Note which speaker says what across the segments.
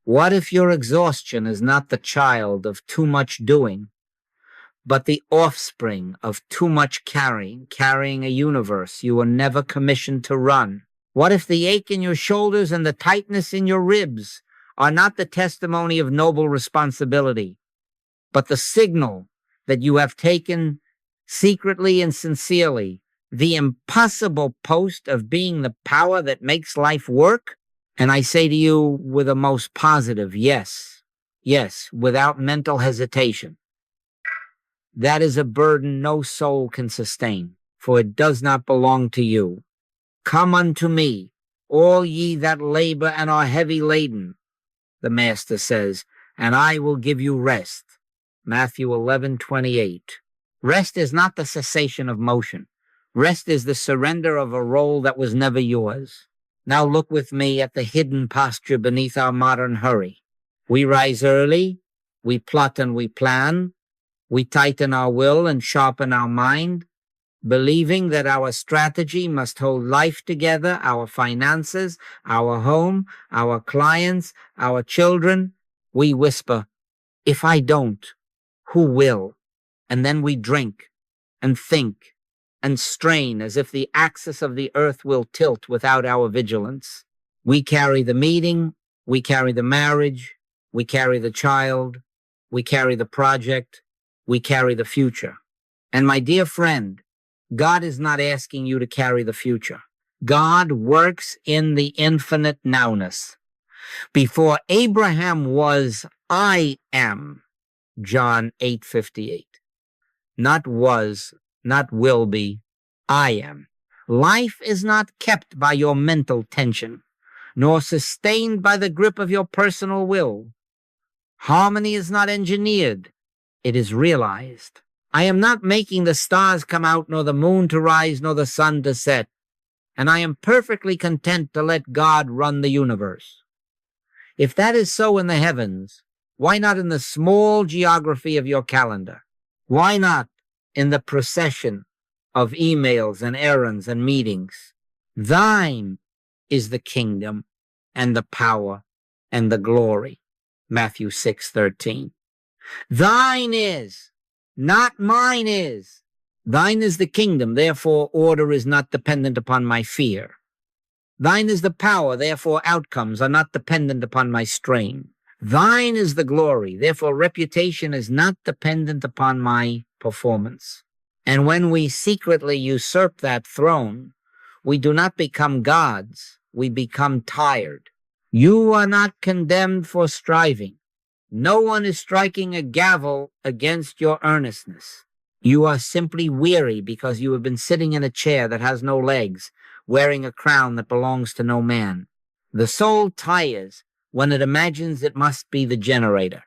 Speaker 1: What if your exhaustion is not the child of too much doing, but the offspring of too much carrying a universe you were never commissioned to run? What if the ache in your shoulders and the tightness in your ribs are not the testimony of noble responsibility, but the signal that you have taken secretly and sincerely the impossible post of being the power that makes life work? And I say to you with a most positive yes, without mental hesitation, that is a burden no soul can sustain, for it does not belong to you. Come unto me, all ye that labor and are heavy laden, the Master says, and I will give you rest. Matthew 11:28. Rest is not the cessation of motion. Rest is the surrender of a role that was never yours. Now look with me at the hidden posture beneath our modern hurry. We rise early, we plot and we plan, we tighten our will and sharpen our mind, believing that our strategy must hold life together, our finances, our home, our clients, our children. We whisper, if I don't, who will? And then we drink and think and strain as if the axis of the earth will tilt without our vigilance. We carry the meeting, we carry the marriage, we carry the child, we carry the project, we carry the future. And my dear friend, God is not asking you to carry the future. God works in the infinite nowness. Before Abraham was, I am. John 8:58. Not was, not will be, I am. Life is not kept by your mental tension, nor sustained by the grip of your personal will. Harmony is not engineered, it is realized. I am not making the stars come out, nor the moon to rise, nor the sun to set, and I am perfectly content to let God run the universe. If that is so in the heavens, why not in the small geography of your calendar? Why not in the procession of emails and errands and meetings? Thine is the kingdom and the power and the glory. Matthew 6:13. Thine is, not mine is. Thine is the kingdom, therefore order is not dependent upon my fear. Thine is the power, therefore outcomes are not dependent upon my strain. Thine is the glory, therefore reputation is not dependent upon my performance. And when we secretly usurp that throne, we do not become gods, we become tired. You are not condemned for striving. No one is striking a gavel against your earnestness. You are simply weary because you have been sitting in a chair that has no legs, wearing a crown that belongs to no man. The soul tires when it imagines it must be the generator.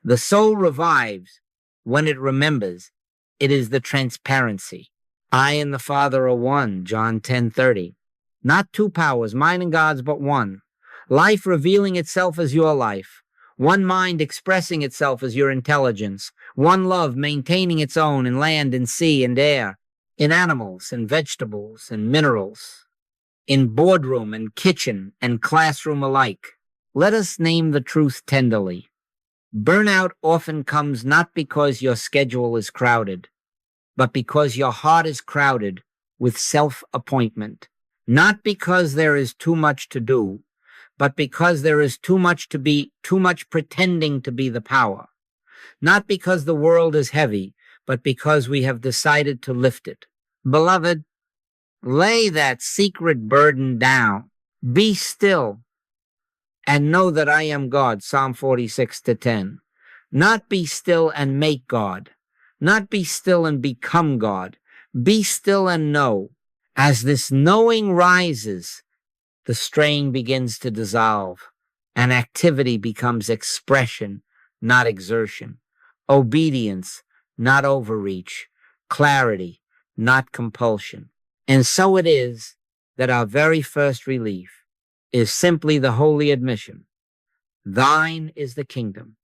Speaker 1: The soul revives when it remembers it is the transparency. I and the Father are one, John 10:30. Not two powers, mine and God's, but one. Life revealing itself as your life. One mind expressing itself as your intelligence. One love maintaining its own in land and sea and air, in animals and vegetables and minerals, in boardroom and kitchen and classroom alike. Let us name the truth tenderly. Burnout often comes not because your schedule is crowded, but because your heart is crowded with self-appointment. Not because there is too much to do, but because there is too much pretending to be the power. Not because the world is heavy, but because we have decided to lift it. Beloved, lay that secret burden down. Be still and know that I am God, Psalm 46:10. Not be still and make God. Not be still and become God. Be still and know. As this knowing rises, the strain begins to dissolve, and activity becomes expression, not exertion. Obedience, not overreach. Clarity, not compulsion. And so it is that our very first relief is simply the holy admission. Thine is the kingdom.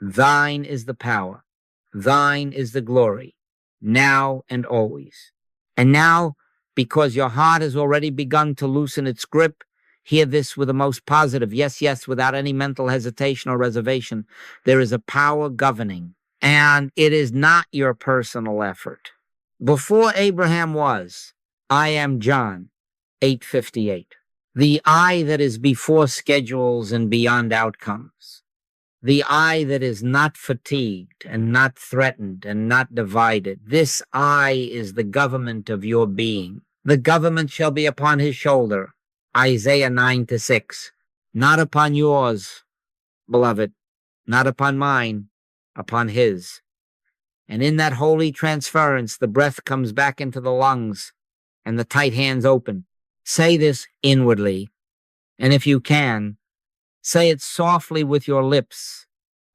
Speaker 1: Thine is the power. Thine is the glory, now and always. And now, because your heart has already begun to loosen its grip, Hear this with the most positive, yes, yes, without any mental hesitation or reservation. There is a power governing, and it is not your personal effort. Before Abraham was, I am John, 8:58. The I that is before schedules and beyond outcomes. The I that is not fatigued and not threatened and not divided. This I is the government of your being. The government shall be upon his shoulder. Isaiah 9:6. Not upon yours, beloved, not upon mine, upon his. And in that holy transference, the breath comes back into the lungs and the tight hands open. Say this inwardly, and if you can, say it softly with your lips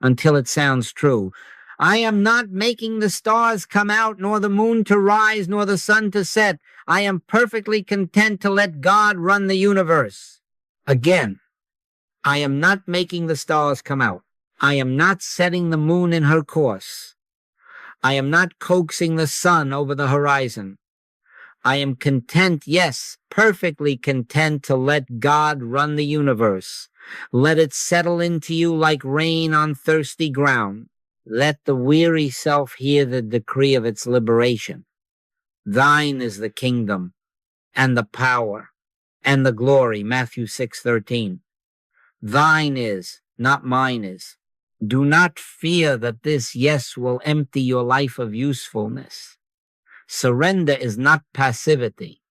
Speaker 1: until it sounds true. I am not making the stars come out, nor the moon to rise, nor the sun to set. I am perfectly content to let God run the universe. Again, I am not making the stars come out. I am not setting the moon in her course. I am not coaxing the sun over the horizon. I am content, yes, perfectly content to let God run the universe. Let it settle into you like rain on thirsty ground. Let the weary self hear the decree of its liberation. Thine is the kingdom and the power and the glory, Matthew 6:13. Thine is, not mine is. Do not fear that this yes will empty your life of usefulness. Surrender is not passivity.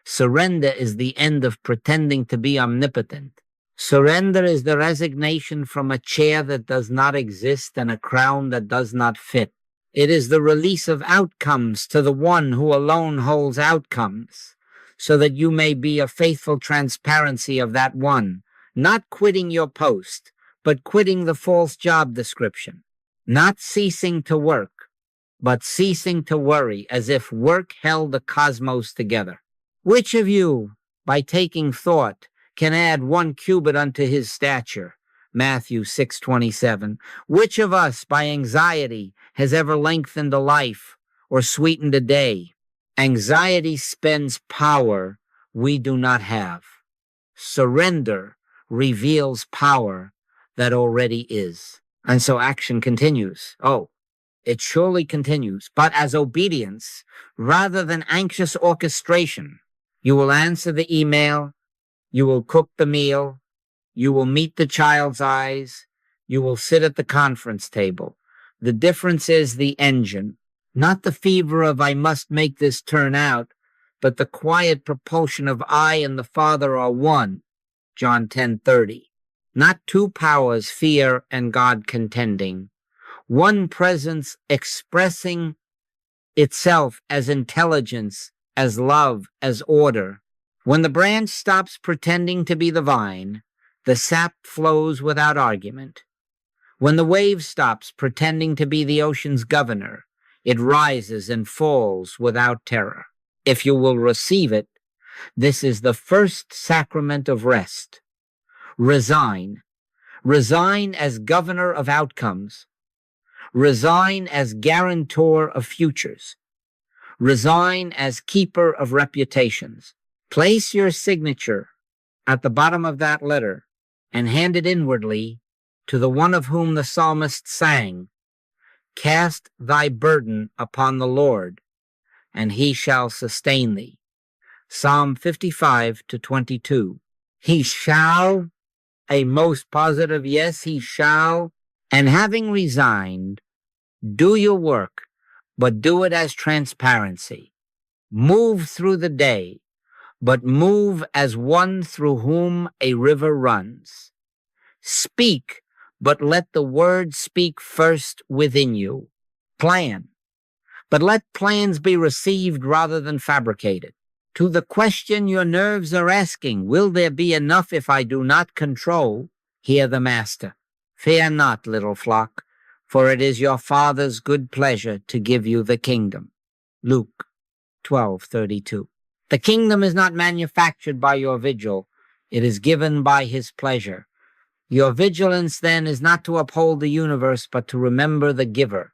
Speaker 1: Surrender is the end of pretending to be omnipotent. Surrender is the resignation from a chair that does not exist and a crown that does not fit. It is the release of outcomes to the one who alone holds outcomes, so that you may be a faithful transparency of that one, not quitting your post, but quitting the false job description, not ceasing to work, but ceasing to worry as if work held the cosmos together. Which of you, by taking thought, can add 1 cubit unto his stature? Matthew 6:27. Which of us, by anxiety, has ever lengthened a life or sweetened a day? Anxiety spends power we do not have. Surrender reveals power that already is. And so action continues. Oh, it surely continues, but as obedience rather than anxious orchestration. You will answer the email, you will cook the meal, you will meet the child's eyes, you will sit at the conference table. The difference is the engine, not the fever of I must make this turn out, but the quiet propulsion of I and the Father are one, John 10:30. Not two powers, fear and God contending. One presence expressing itself as intelligence, as love, as order. When the branch stops pretending to be the vine, the sap flows without argument. When the wave stops pretending to be the ocean's governor, it rises and falls without terror. If you will receive it, this is the first sacrament of rest. Resign. Resign as governor of outcomes. Resign as guarantor of futures. Resign as keeper of reputations. Place your signature at the bottom of that letter and hand it inwardly to the one of whom the psalmist sang, cast thy burden upon the Lord, and he shall sustain thee. Psalm 55-22. He shall, a most positive yes, he shall. And having resigned, do your work, but do it as transparency. Move through the day, but move as one through whom a river runs. Speak, but let the word speak first within you. Plan, but let plans be received rather than fabricated. To the question your nerves are asking, will there be enough if I do not control? Hear the Master. Fear not, little flock, for it is your Father's good pleasure to give you the kingdom. Luke 12:32. The kingdom is not manufactured by your vigil. It is given by his pleasure. Your vigilance, then, is not to uphold the universe, but to remember the giver.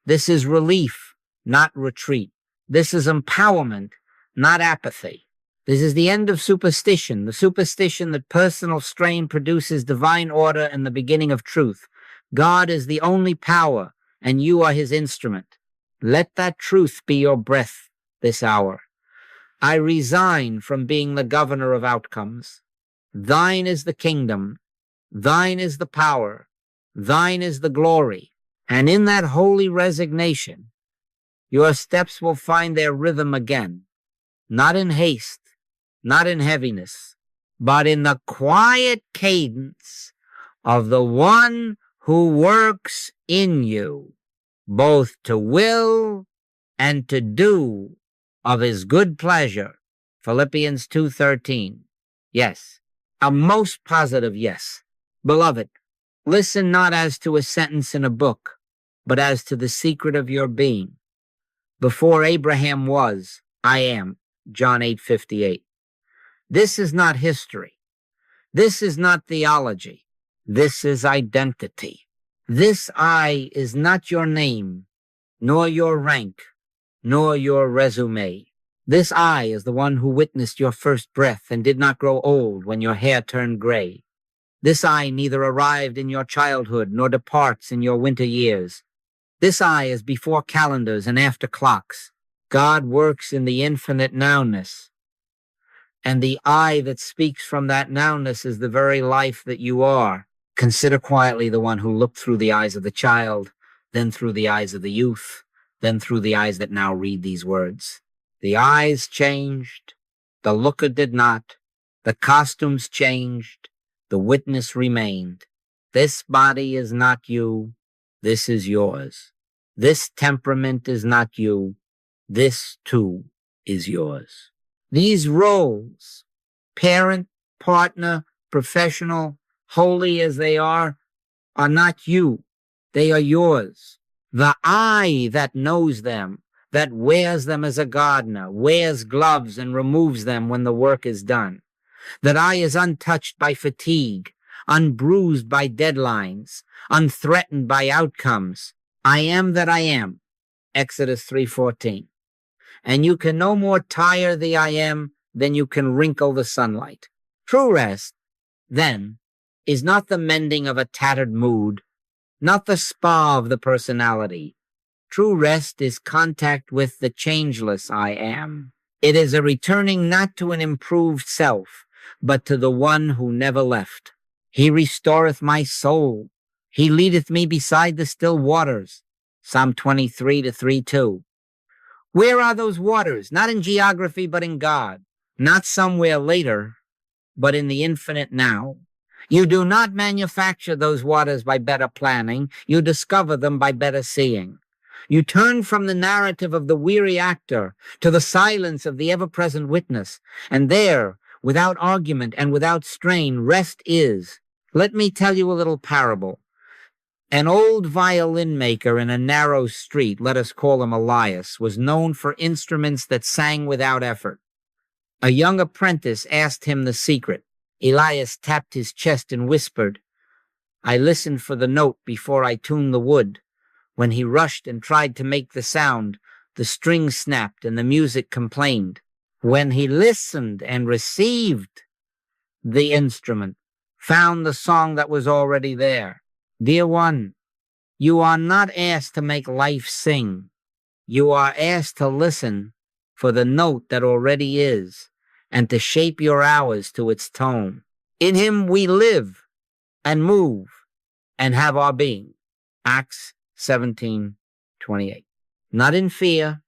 Speaker 1: This is relief, not retreat. This is empowerment, not apathy. This is the end of superstition, the superstition that personal strain produces divine order and the beginning of truth. God is the only power, and you are his instrument. Let that truth be your breath this hour. I resign from being the governor of outcomes. Thine is the kingdom. Thine is the power. Thine is the glory. And in that holy resignation, your steps will find their rhythm again, not in haste, not in heaviness, but in the quiet cadence of the one who works in you, both to will and to do of his good pleasure. Philippians 2:13. Yes, a most positive yes. Beloved, listen not as to a sentence in a book, but as to the secret of your being. Before Abraham was, I am. John 8:58. This is not history. This is not theology. This is identity. This I is not your name, nor your rank, nor your resume. This I is the one who witnessed your first breath and did not grow old when your hair turned gray. This I neither arrived in your childhood nor departs in your winter years. This I is before calendars and after clocks. God works in the infinite nowness. And the I that speaks from that nowness is the very life that you are. Consider quietly the one who looked through the eyes of the child, then through the eyes of the youth, then through the eyes that now read these words. The eyes changed, the looker did not, the costumes changed, the witness remained. This body is not you, this is yours. This temperament is not you, this too is yours. These roles, parent, partner, professional, holy as they are not you. They are yours. The I that knows them, that wears them as a gardener, wears gloves and removes them when the work is done. That I is untouched by fatigue, unbruised by deadlines, unthreatened by outcomes. I am that I am. Exodus 3:14. And you can no more tire the I am than you can wrinkle the sunlight. True rest, then, is not the mending of a tattered mood, not the spa of the personality. True rest is contact with the changeless I am. It is a returning not to an improved self, but to the one who never left. He restoreth my soul. He leadeth me beside the still waters. Psalm 23:3-2. Where are those waters? Not in geography, but in God. Not somewhere later, but in the infinite now. You do not manufacture those waters by better planning. You discover them by better seeing. You turn from the narrative of the weary actor to the silence of the ever-present witness. And there, without argument and without strain, rest is. Let me tell you a little parable. An old violin maker in a narrow street, let us call him Elias, was known for instruments that sang without effort. A young apprentice asked him the secret. Elias tapped his chest and whispered, I listened for the note before I tuned the wood. When he rushed and tried to make the sound, the strings snapped and the music complained. When he listened and received the instrument, found the song that was already there. Dear one, you are not asked to make life sing. You are asked to listen for the note that already is and to shape your hours to its tone. In him we live and move and have our being. Acts 17:28. Not in fear,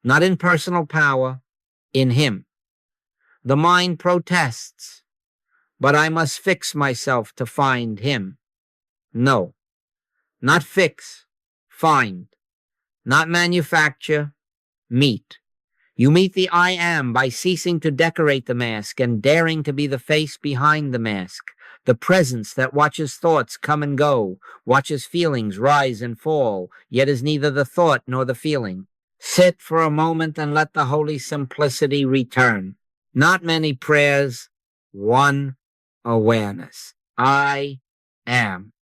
Speaker 1: not in personal power, in him. The mind protests, but I must fix myself to find him. No, not fix, find, not manufacture, meet. You meet the I am by ceasing to decorate the mask and daring to be the face behind the mask, the presence that watches thoughts come and go, watches feelings rise and fall, yet is neither the thought nor the feeling. Sit for a moment and let the holy simplicity return. Not many prayers, one awareness. I am.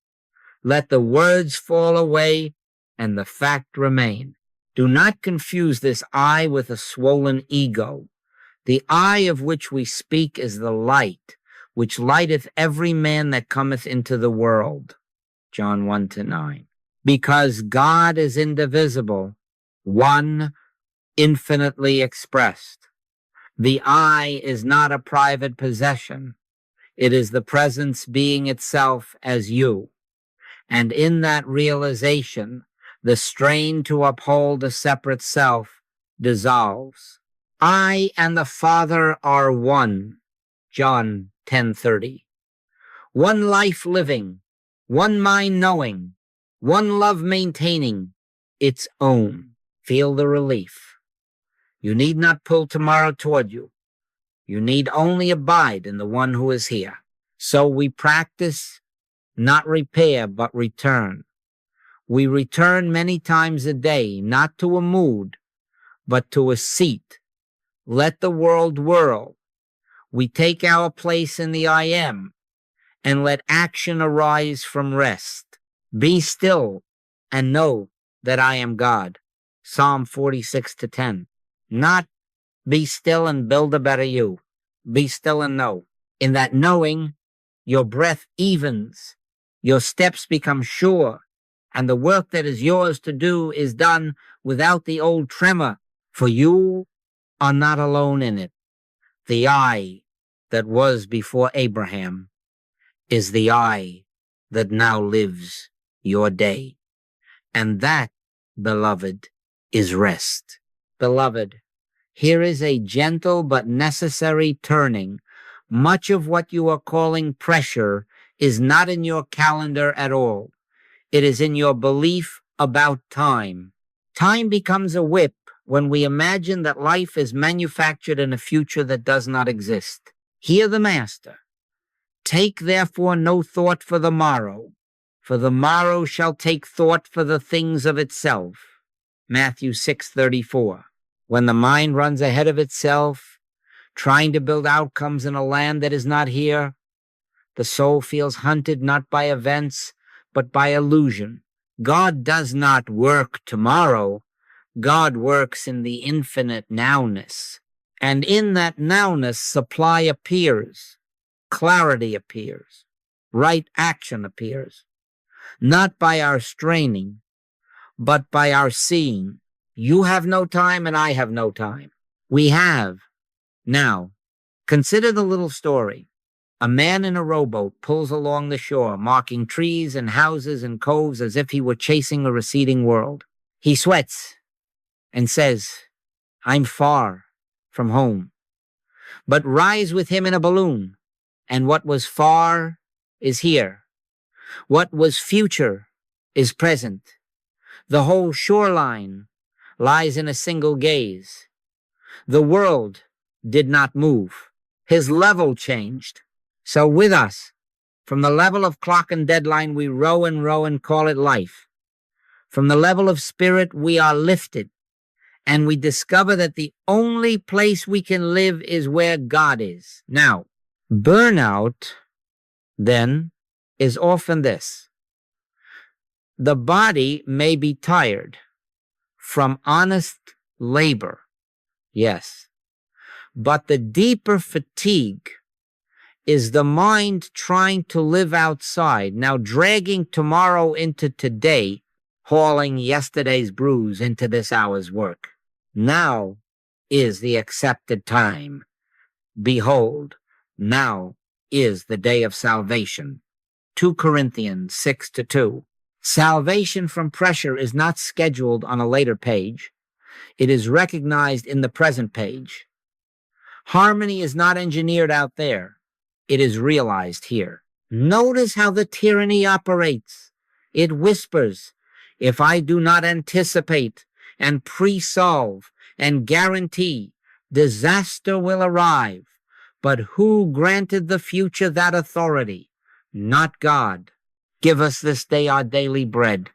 Speaker 1: Let the words fall away and the fact remain. Do not confuse this I with a swollen ego. The eye of which we speak is the light, which lighteth every man that cometh into the world. John 1-9. Because God is indivisible, one, infinitely expressed. The eye is not a private possession. It is the presence being itself as you. And in that realization, the strain to uphold a separate self dissolves. I and the Father are one. John 10:30. One life living, one mind knowing, one love maintaining its own. Feel the relief. You need not pull tomorrow toward you. You need only abide in the one who is here. So we practice not repair, but return. We return many times a day, not to a mood, but to a seat. Let the world whirl. We take our place in the I am, and let action arise from rest. Be still and know that I am God. Psalm 46-10. Not be still and build a better you. Be still and know. In that knowing, your breath evens, your steps become sure, and the work that is yours to do is done without the old tremor, for you are not alone in it. The I that was before Abraham is the I that now lives your day. And that, beloved, is rest. Beloved, here is a gentle but necessary turning. Much of what you are calling pressure is not in your calendar at all. It is in your belief about time. Time becomes a whip when we imagine that life is manufactured in a future that does not exist. Hear the Master. Take therefore no thought for the morrow, for the morrow shall take thought for the things of itself. Matthew 6:34. When the mind runs ahead of itself, trying to build outcomes in a land that is not here, the soul feels hunted not by events, but by illusion. God does not work tomorrow. God works in the infinite nowness. And in that nowness, supply appears, clarity appears, right action appears, not by our straining, but by our seeing. You have no time and I have no time. We have. Now, consider the little story. A man in a rowboat pulls along the shore, marking trees and houses and coves as if he were chasing a receding world. He sweats and says, I'm far from home. But rise with him in a balloon, and what was far is here. What was future is present. The whole shoreline lies in a single gaze. The world did not move. His level changed. So with us, from the level of clock and deadline, we row and call it life. From the level of spirit, we are lifted, and we discover that the only place we can live is where God is. Now, burnout, then, is often this. The body may be tired from honest labor, yes, but the deeper fatigue is the mind trying to live outside, now dragging tomorrow into today, hauling yesterday's bruise into this hour's work. Now is the accepted time. Behold, now is the day of salvation. 2 Corinthians 6-2. Salvation from pressure is not scheduled on a later page. It is recognized in the present page. Harmony is not engineered out there. It is realized here. Notice how the tyranny operates. It whispers, if I do not anticipate and pre-solve and guarantee, disaster will arrive. But who granted the future that authority? Not God. Give us this day our daily bread.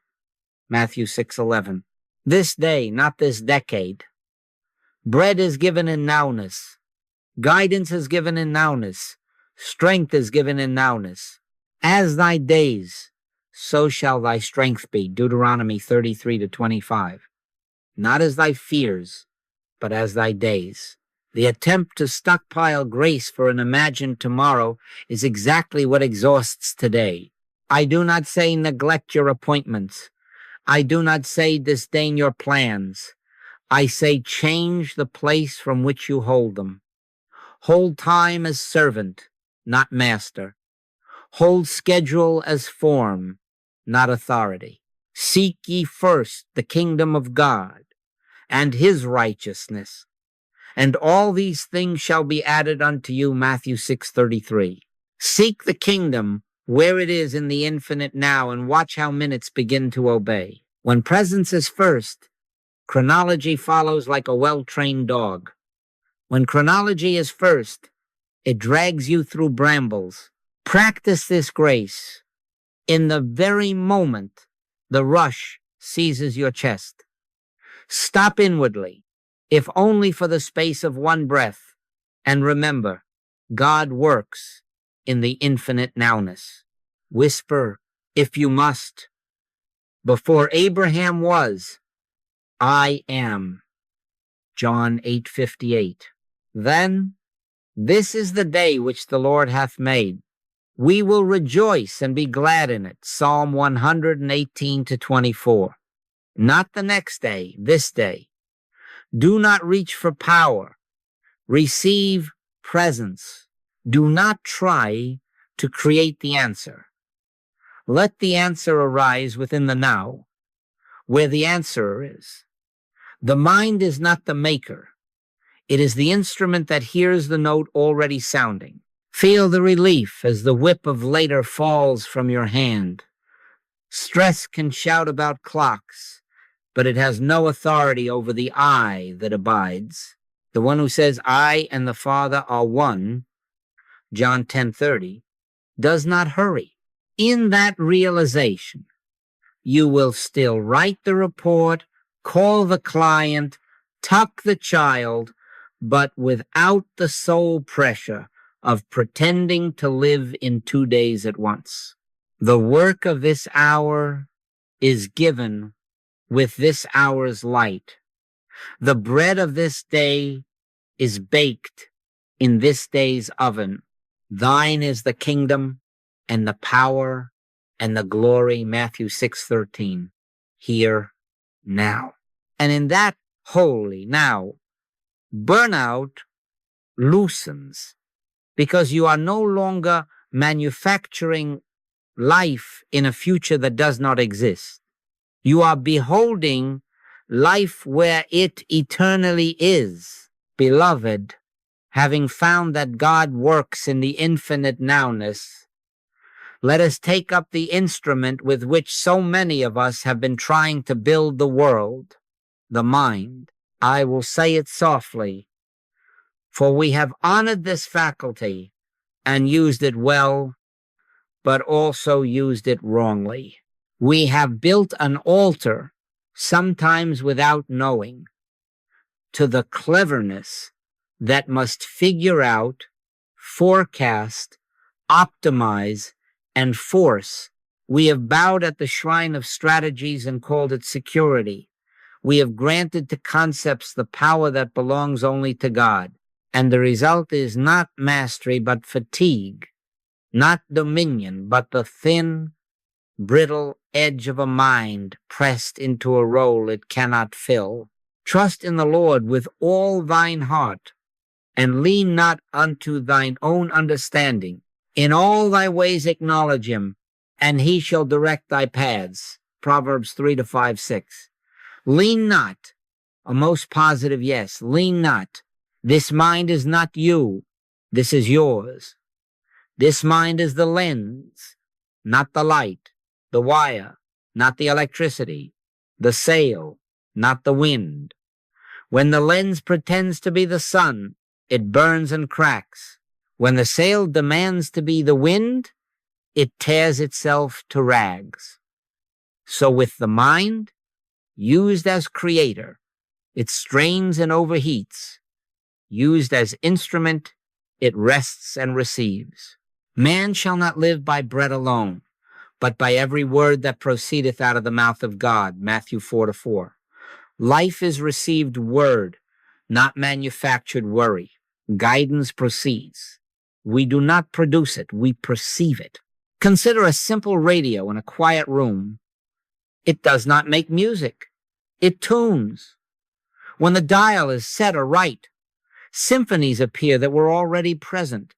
Speaker 1: Matthew 6:11. This day, not this decade. Bread is given in nowness. Guidance is given in nowness. Strength is given in nowness. As thy days, so shall thy strength be. Deuteronomy 33-25. Not as thy fears, but as thy days. The attempt to stockpile grace for an imagined tomorrow is exactly what exhausts today. I do not say neglect your appointments. I do not say disdain your plans. I say change the place from which you hold them. Hold time as servant, not master. Hold schedule as form, not authority. Seek ye first the kingdom of God and his righteousness, and all these things shall be added unto you, Matthew 6:33. Seek the kingdom where it is in the infinite now, and watch how minutes begin to obey. When presence is first, chronology follows like a well-trained dog. When chronology is first, it drags you through brambles. Practice this grace in the very moment the rush seizes your chest. Stop inwardly, if only for the space of one breath, and remember, God works in the infinite nowness. Whisper, if you must, before Abraham was, I am. John 8:58. Then, this is the day which the Lord hath made. We will rejoice and be glad in it. Psalm 118-24. Not the next day, this day. Do not reach for power. Receive presence. Do not try to create the answer. Let the answer arise within the now, where the answerer is. The mind is not the maker. It is the instrument that hears the note already sounding. Feel the relief as the whip of later falls from your hand. Stress can shout about clocks, but it has no authority over the I that abides. The one who says, I and the Father are one, John 10:30, does not hurry. In that realization, you will still write the report, call the client, tuck the child, but without the soul pressure of pretending to live in 2 days at once. The work of this hour is given with this hour's light. The bread of this day is baked in this day's oven. Thine is the kingdom and the power and the glory, Matthew 6:13, here, now. And in that holy now, burnout loosens, because you are no longer manufacturing life in a future that does not exist. You are beholding life where it eternally is. Beloved, having found that God works in the infinite nowness, let us take up the instrument with which so many of us have been trying to build the world, the mind. I will say it softly, for we have honored this faculty and used it well, but also used it wrongly. We have built an altar, sometimes without knowing, to the cleverness that must figure out, forecast, optimize, and force. We have bowed at the shrine of strategies and called it security. We have granted to concepts the power that belongs only to God. And the result is not mastery, but fatigue, not dominion, but the thin, brittle edge of a mind pressed into a role it cannot fill. Trust in the Lord with all thine heart, and lean not unto thine own understanding. In all thy ways acknowledge him, and he shall direct thy paths. Proverbs 3-5-6. Lean not, a most positive yes, lean not. This mind is not you, this is yours. This mind is the lens, not the light, the wire, not the electricity, the sail, not the wind. When the lens pretends to be the sun, it burns and cracks. When the sail demands to be the wind, it tears itself to rags. So with the mind, used as creator, it strains and overheats. Used as instrument, it rests and receives. Man shall not live by bread alone, but by every word that proceedeth out of the mouth of God, Matthew 4:4. Life is received word, not manufactured worry. Guidance proceeds. We do not produce it, we perceive it. Consider a simple radio in a quiet room. It does not make music. It tunes. When the dial is set aright, symphonies appear that were already present,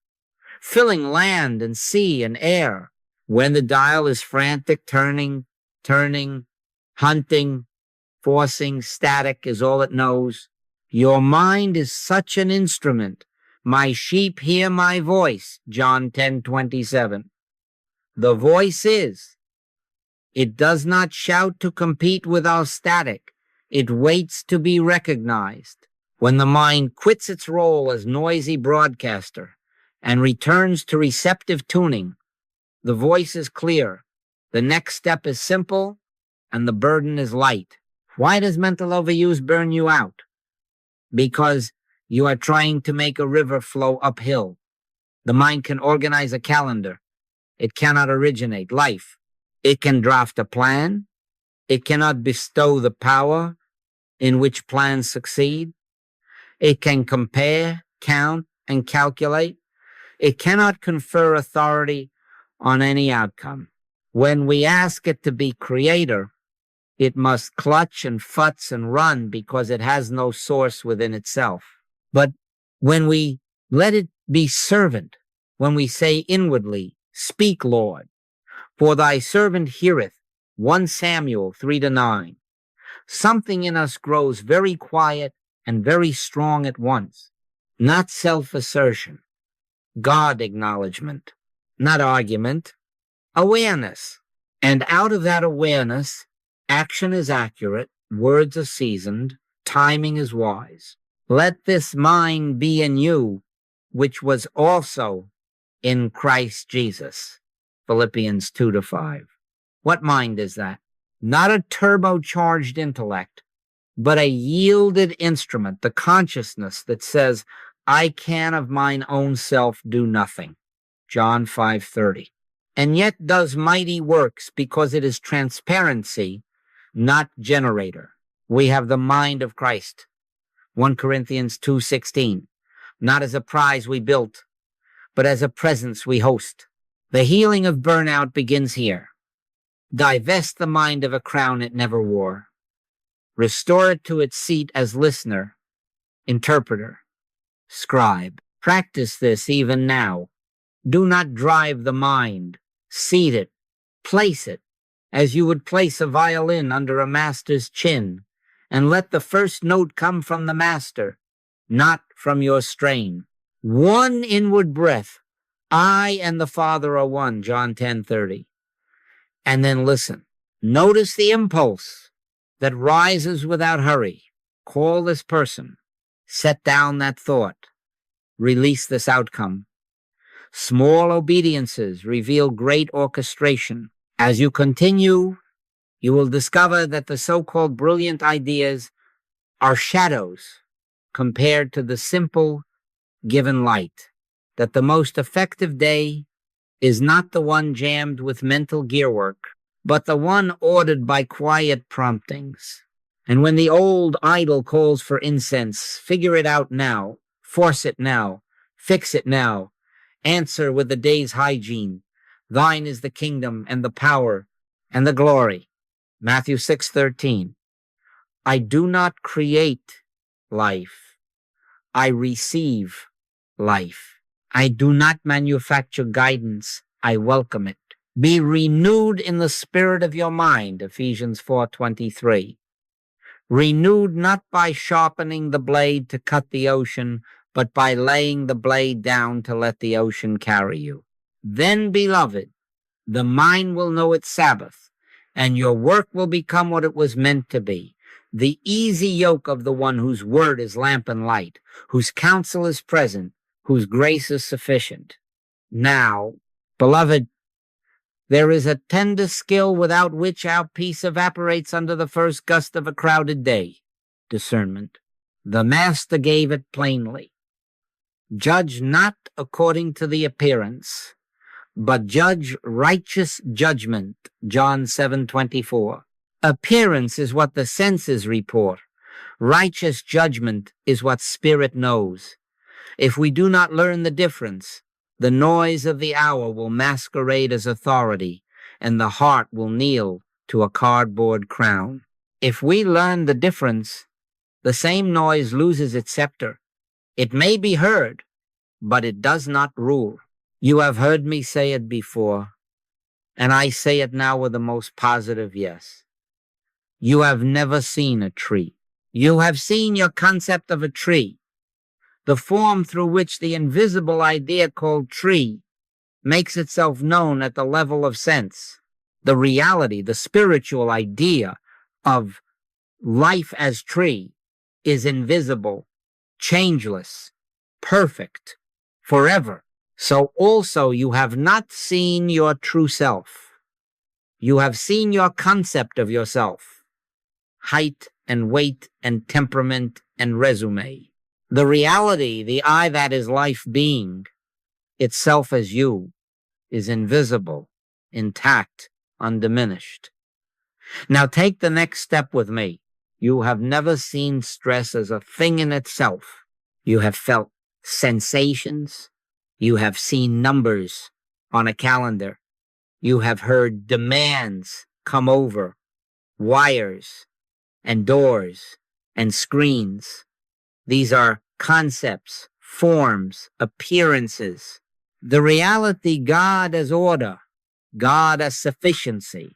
Speaker 1: filling land and sea and air. When the dial is frantic, turning, hunting, forcing, static is all it knows. Your mind is such an instrument. My sheep hear my voice, John 10:27. The voice is. It does not shout to compete with our static. It waits to be recognized. When the mind quits its role as noisy broadcaster and returns to receptive tuning, the voice is clear, the next step is simple, and the burden is light. Why does mental overuse burn you out? Because you are trying to make a river flow uphill. The mind can organize a calendar. It cannot originate life. It can draft a plan. It cannot bestow the power in which plans succeed. It can compare, count, and calculate. It cannot confer authority on any outcome. When we ask it to be creator, it must clutch and futz and run because it has no source within itself. But when we let it be servant, when we say inwardly, "Speak, Lord, for thy servant heareth," 1 Samuel 3-9, something in us grows very quiet and very strong at once. Not self-assertion, God acknowledgement, not argument, awareness. And out of that awareness, action is accurate, words are seasoned, timing is wise. Let this mind be in you, which was also in Christ Jesus. Philippians 2-5. What mind is that? Not a turbocharged intellect, but a yielded instrument, the consciousness that says, I can of mine own self do nothing. John 5:30. And yet does mighty works because it is transparency, not generator. We have the mind of Christ. 1 Corinthians 2:16. Not as a prize we built, but as a presence we host. The healing of burnout begins here. Divest the mind of a crown it never wore. Restore it to its seat as listener, interpreter, scribe. Practice this even now. Do not drive the mind. Seat it, place it, as you would place a violin under a master's chin, and let the first note come from the master, not from your strain. One inward breath. I and the Father are one, John 10:30. And then listen. Notice the impulse that rises without hurry. Call this person. Set down that thought. Release this outcome. Small obediences reveal great orchestration. As you continue, you will discover that the so-called brilliant ideas are shadows compared to the simple given light, that the most effective day is not the one jammed with mental gearwork, but the one ordered by quiet promptings. And when the old idol calls for incense, figure it out now, force it now, fix it now, answer with the day's hygiene. Thine is the kingdom and the power and the glory. Matthew 6:13. I do not create life. I receive life. I do not manufacture guidance. I welcome it. Be renewed in the spirit of your mind. Ephesians 4:23. Renewed not by sharpening the blade to cut the ocean, but by laying the blade down to let the ocean carry you. Then, beloved, the mind will know its Sabbath, and your work will become what it was meant to be. The easy yoke of the one whose word is lamp and light, whose counsel is present, whose grace is sufficient. Now, beloved, there is a tender skill without which our peace evaporates under the first gust of a crowded day. Discernment. The Master gave it plainly. Judge not according to the appearance, but judge righteous judgment. John 7:24. Appearance is what the senses report, Righteous judgment is what spirit knows. If we do not learn the difference, the noise of the hour will masquerade as authority, and the heart will kneel to a cardboard crown. If we learn the difference, the same noise loses its scepter. It may be heard, but it does not rule. You have heard me say it before, and I say it now with the most positive yes. You have never seen a tree. You have seen your concept of a tree, the form through which the invisible idea called tree makes itself known at the level of sense. The reality, the spiritual idea of life as tree is invisible, changeless, perfect, forever. So also you have not seen your true self. You have seen your concept of yourself, height and weight and temperament and resume. The reality, the I that is life being, itself as you, is invisible, intact, undiminished. Now take the next step with me. You have never seen stress as a thing in itself. You have felt sensations. You have seen numbers on a calendar. You have heard demands come over, wires and doors and screens. These are concepts, forms, appearances. The reality, God as order, God as sufficiency,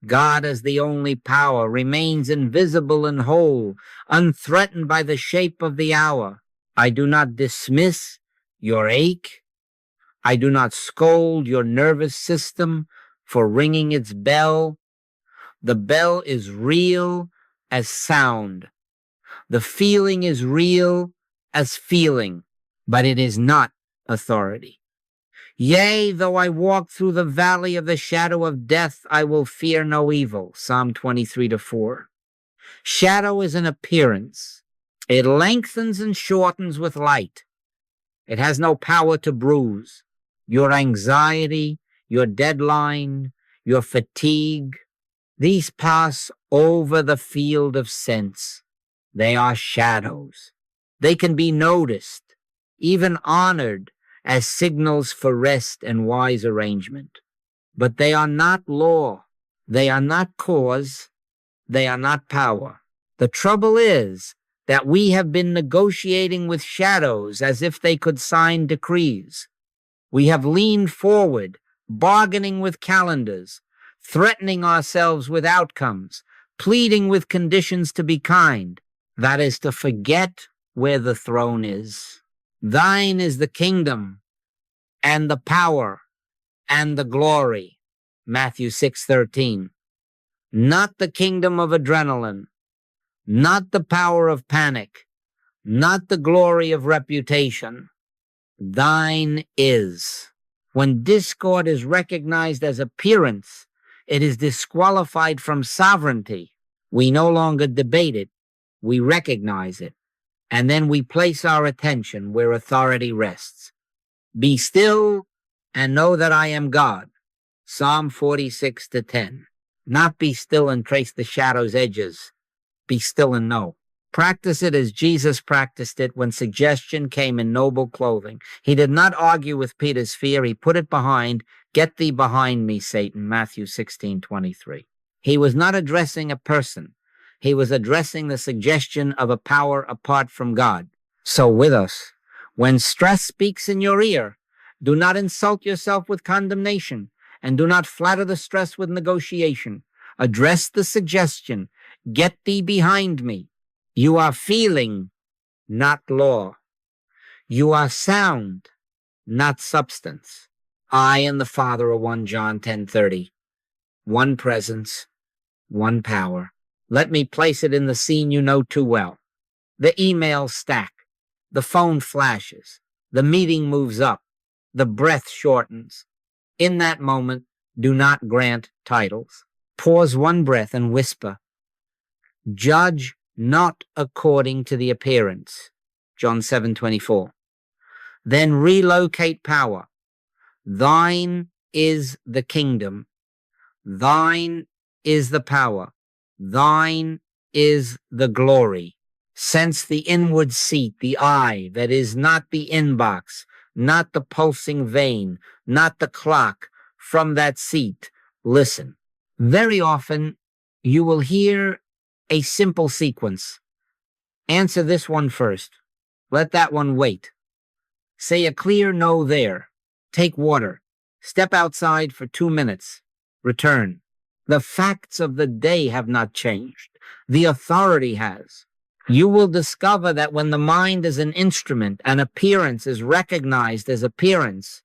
Speaker 1: God as the only power, remains invisible and whole, unthreatened by the shape of the hour. I do not dismiss your ache. I do not scold your nervous system for ringing its bell. The bell is real as sound. The feeling is real as feeling, but it is not authority. Yea, though I walk through the valley of the shadow of death, I will fear no evil. Psalm 23-4. Shadow is an appearance. It lengthens and shortens with light. It has no power to bruise. Your anxiety, your deadline, your fatigue, these pass over the field of sense. They are shadows. They can be noticed, even honored as signals for rest and wise arrangement. But they are not law. They are not cause. They are not power. The trouble is that we have been negotiating with shadows as if they could sign decrees. We have leaned forward, bargaining with calendars, threatening ourselves with outcomes, pleading with conditions to be kind. That is to forget where the throne is. Thine is the kingdom and the power and the glory. Matthew 6:13. Not the kingdom of adrenaline, not the power of panic, not the glory of reputation. Thine is. When discord is recognized as appearance, it is disqualified from sovereignty. We no longer debate it. We recognize it, and then we place our attention where authority rests. Be still and know that I am God. Psalm 46-10. Not be still and trace the shadow's edges. Be still and know. Practice it as Jesus practiced it when suggestion came in noble clothing. He did not argue with Peter's fear. He put it behind. Get thee behind me, Satan. Matthew 16:23. He was not addressing a person. He was addressing the suggestion of a power apart from God. So with us, when stress speaks in your ear, do not insult yourself with condemnation, and do not flatter the stress with negotiation. Address the suggestion, get thee behind me. You are feeling, not law. You are sound, not substance. I and the Father are one, John 10:30. One presence, one power. Let me place it in the scene you know too well. The emails stack. The phone flashes. The meeting moves up. The breath shortens. In that moment, do not grant titles. Pause one breath and whisper, judge not according to the appearance. John 7:24. Then relocate power. Thine is the kingdom. Thine is the power. Thine is the glory. Sense the inward seat, the eye that is not the inbox, not the pulsing vein, not the clock. From that seat, listen. Very often, you will hear a simple sequence. Answer this one first. Let that one wait. Say a clear no there. Take water. Step outside for 2 minutes. Return. The facts of the day have not changed. The authority has. You will discover that when the mind is an instrument and appearance is recognized as appearance,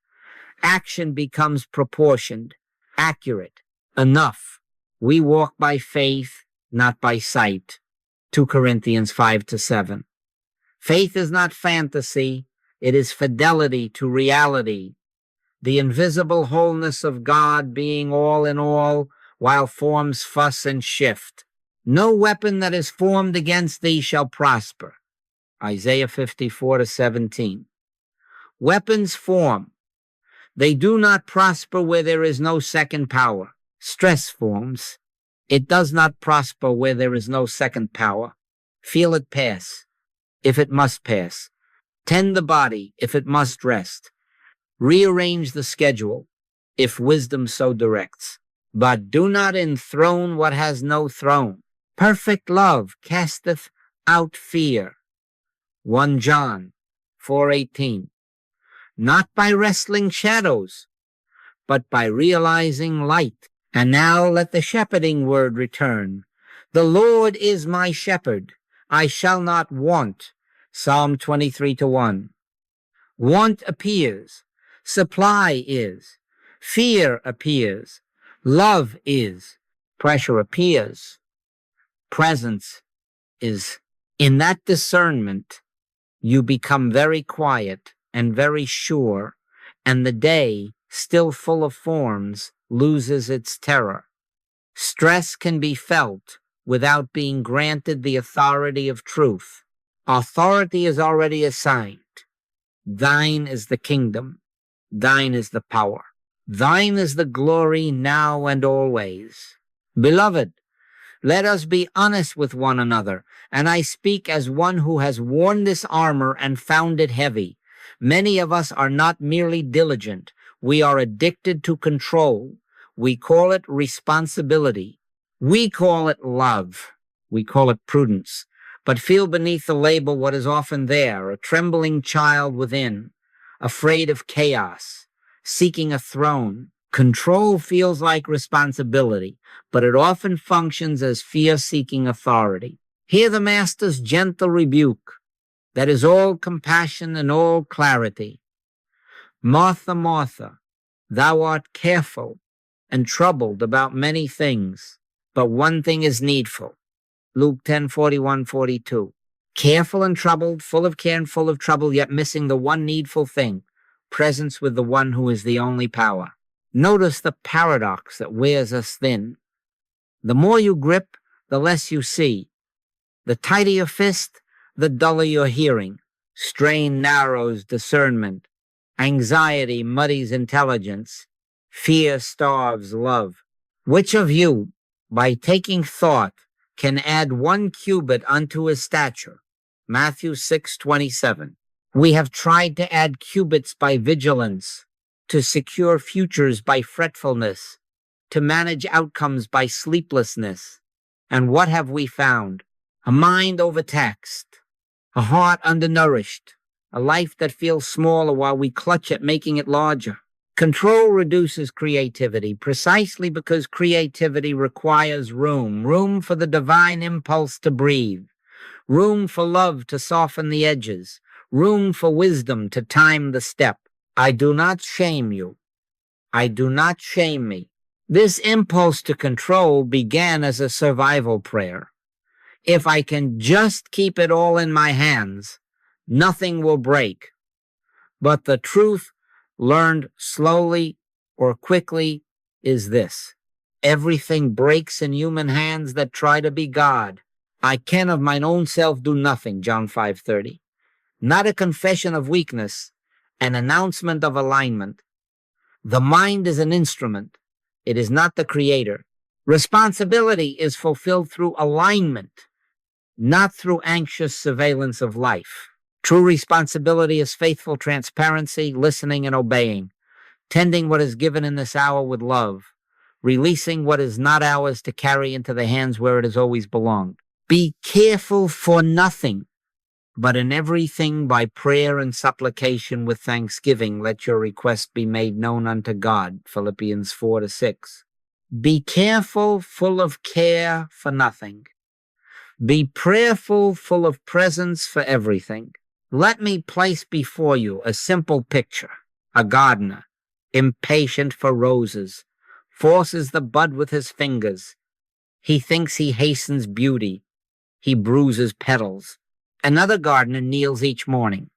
Speaker 1: action becomes proportioned, accurate, enough. We walk by faith, not by sight. 2 Corinthians 5-7. Faith is not fantasy. It is fidelity to reality. The invisible wholeness of God being all in all, while forms fuss and shift. No weapon that is formed against thee shall prosper. Isaiah 54-17. Weapons form. They do not prosper where there is no second power. Stress forms. It does not prosper where there is no second power. Feel it pass, if it must pass. Tend the body, if it must rest. Rearrange the schedule, if wisdom so directs. But do not enthrone what has no throne. Perfect love casteth out fear. 1 John 4:18. Not by wrestling shadows, but by realizing light. And now let the shepherding word return. The Lord is my shepherd. I shall not want. Psalm 23-1. Want appears. Supply is. Fear appears. Love is. Pressure appears. Presence is. In that discernment, you become very quiet and very sure, and the day, still full of forms, loses its terror. Stress can be felt without being granted the authority of truth. Authority is already assigned. Thine is the kingdom. Thine is the power. Thine is the glory now and always. Beloved, let us be honest with one another, and I speak as one who has worn this armor and found it heavy. Many of us are not merely diligent. We are addicted to control. We call it responsibility. We call it love. We call it prudence. But feel beneath the label what is often there, a trembling child within, afraid of chaos, seeking a throne. Control feels like responsibility, but it often functions as fear-seeking authority. Hear the Master's gentle rebuke, that is all compassion and all clarity. Martha, Martha, thou art careful and troubled about many things, but one thing is needful. Luke 10:41-42. Careful and troubled, full of care and full of trouble, yet missing the one needful thing, presence with the one who is the only power. Notice the paradox that wears us thin. The more you grip, the less you see. The tighter your fist, the duller your hearing. Strain narrows discernment. Anxiety muddies intelligence. Fear starves love. Which of you, by taking thought, can add 1 cubit unto his stature? Matthew 6:27. We have tried to add cubits by vigilance, to secure futures by fretfulness, to manage outcomes by sleeplessness. And what have we found? A mind overtaxed, a heart undernourished, a life that feels smaller while we clutch at making it larger. Control reduces creativity precisely because creativity requires room for the divine impulse to breathe, room for love to soften the edges, room for wisdom to time the step. I do not shame you. I do not shame me. This impulse to control began as a survival prayer. If I can just keep it all in my hands, nothing will break. But the truth, learned slowly or quickly, is this: everything breaks in human hands that try to be God. I can of mine own self do nothing, John 5:30. Not a confession of weakness, an announcement of alignment. The mind is an instrument. It is not the creator. Responsibility is fulfilled through alignment. not through anxious surveillance of life. True responsibility is faithful transparency, listening and obeying, tending what is given in this hour with love, releasing what is not ours to carry into the hands where it has always belonged. Be careful for nothing, but in everything by prayer and supplication with thanksgiving, let your request be made known unto God. Philippians 4-6. Be careful, full of care for nothing. Be prayerful, full of presence for everything. Let me place before you a simple picture. A gardener, impatient for roses, forces the bud with his fingers. He thinks he hastens beauty. He bruises petals. Another gardener kneels each morning,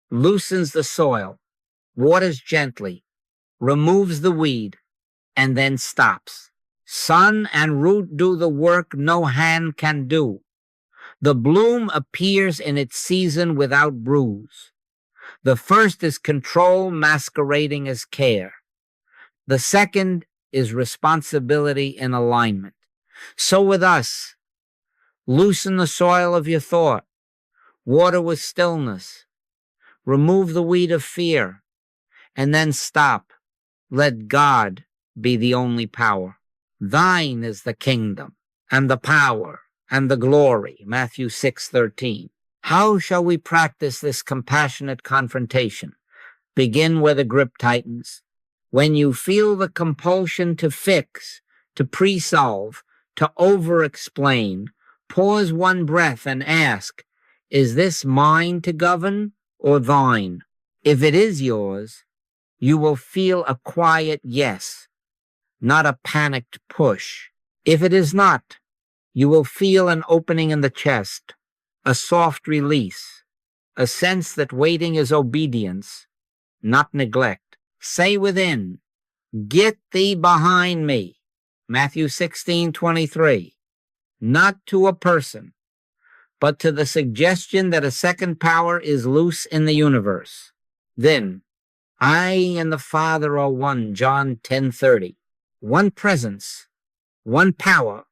Speaker 1: loosens the soil, waters gently, removes the weed, and then stops. Sun and root do the work no hand can do. The bloom appears in its season without bruise. The first is control masquerading as care. The second is responsibility in alignment. So with us, loosen the soil of your thought. Water with stillness. Remove the weed of fear. And then stop. Let God be the only power. Thine is the kingdom and the power and the glory. Matthew 6:13. How shall we practice this compassionate confrontation? Begin where the grip tightens. When you feel the compulsion to fix, to pre-solve, to over-explain, pause one breath and ask, is this mine to govern or thine? If it is yours, you will feel a quiet yes, not a panicked push. If it is not, you will feel an opening in the chest, a soft release, a sense that waiting is obedience, not neglect. Say within, get thee behind me. Matthew 16:23. Not to a person, but to the suggestion that a second power is loose in the universe. Then, I and the Father are one, John 10:30. One presence, one power,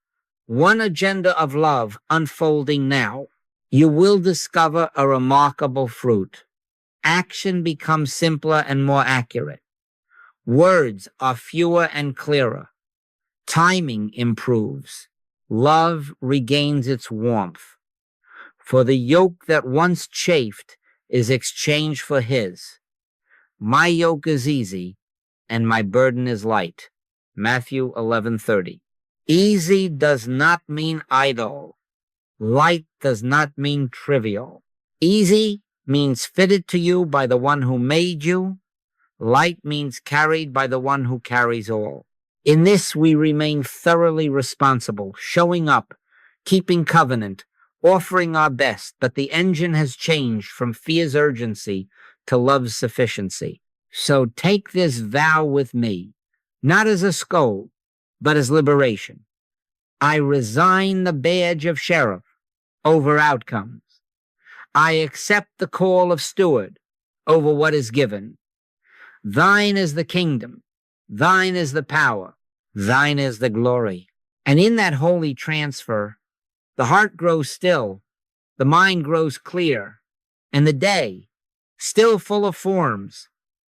Speaker 1: one agenda of love unfolding now. You will discover a remarkable fruit. Action becomes simpler and more accurate. Words are fewer and clearer. Timing improves. Love regains its warmth. For the yoke that once chafed is exchanged for his. My yoke is easy, and my burden is light. Matthew 11:30. Easy does not mean idle. Light does not mean trivial. Easy means fitted to you by the one who made you. Light means carried by the one who carries all. In this we remain thoroughly responsible, showing up, keeping covenant, offering our best, but the engine has changed from fear's urgency to love's sufficiency. So take this vow with me, not as a scold, but as liberation. I resign the badge of sheriff over outcomes. I accept the call of steward over what is given. Thine is the kingdom. Thine is the power. Thine is the glory. And in that holy transfer, the heart grows still, the mind grows clear, and the day, still full of forms,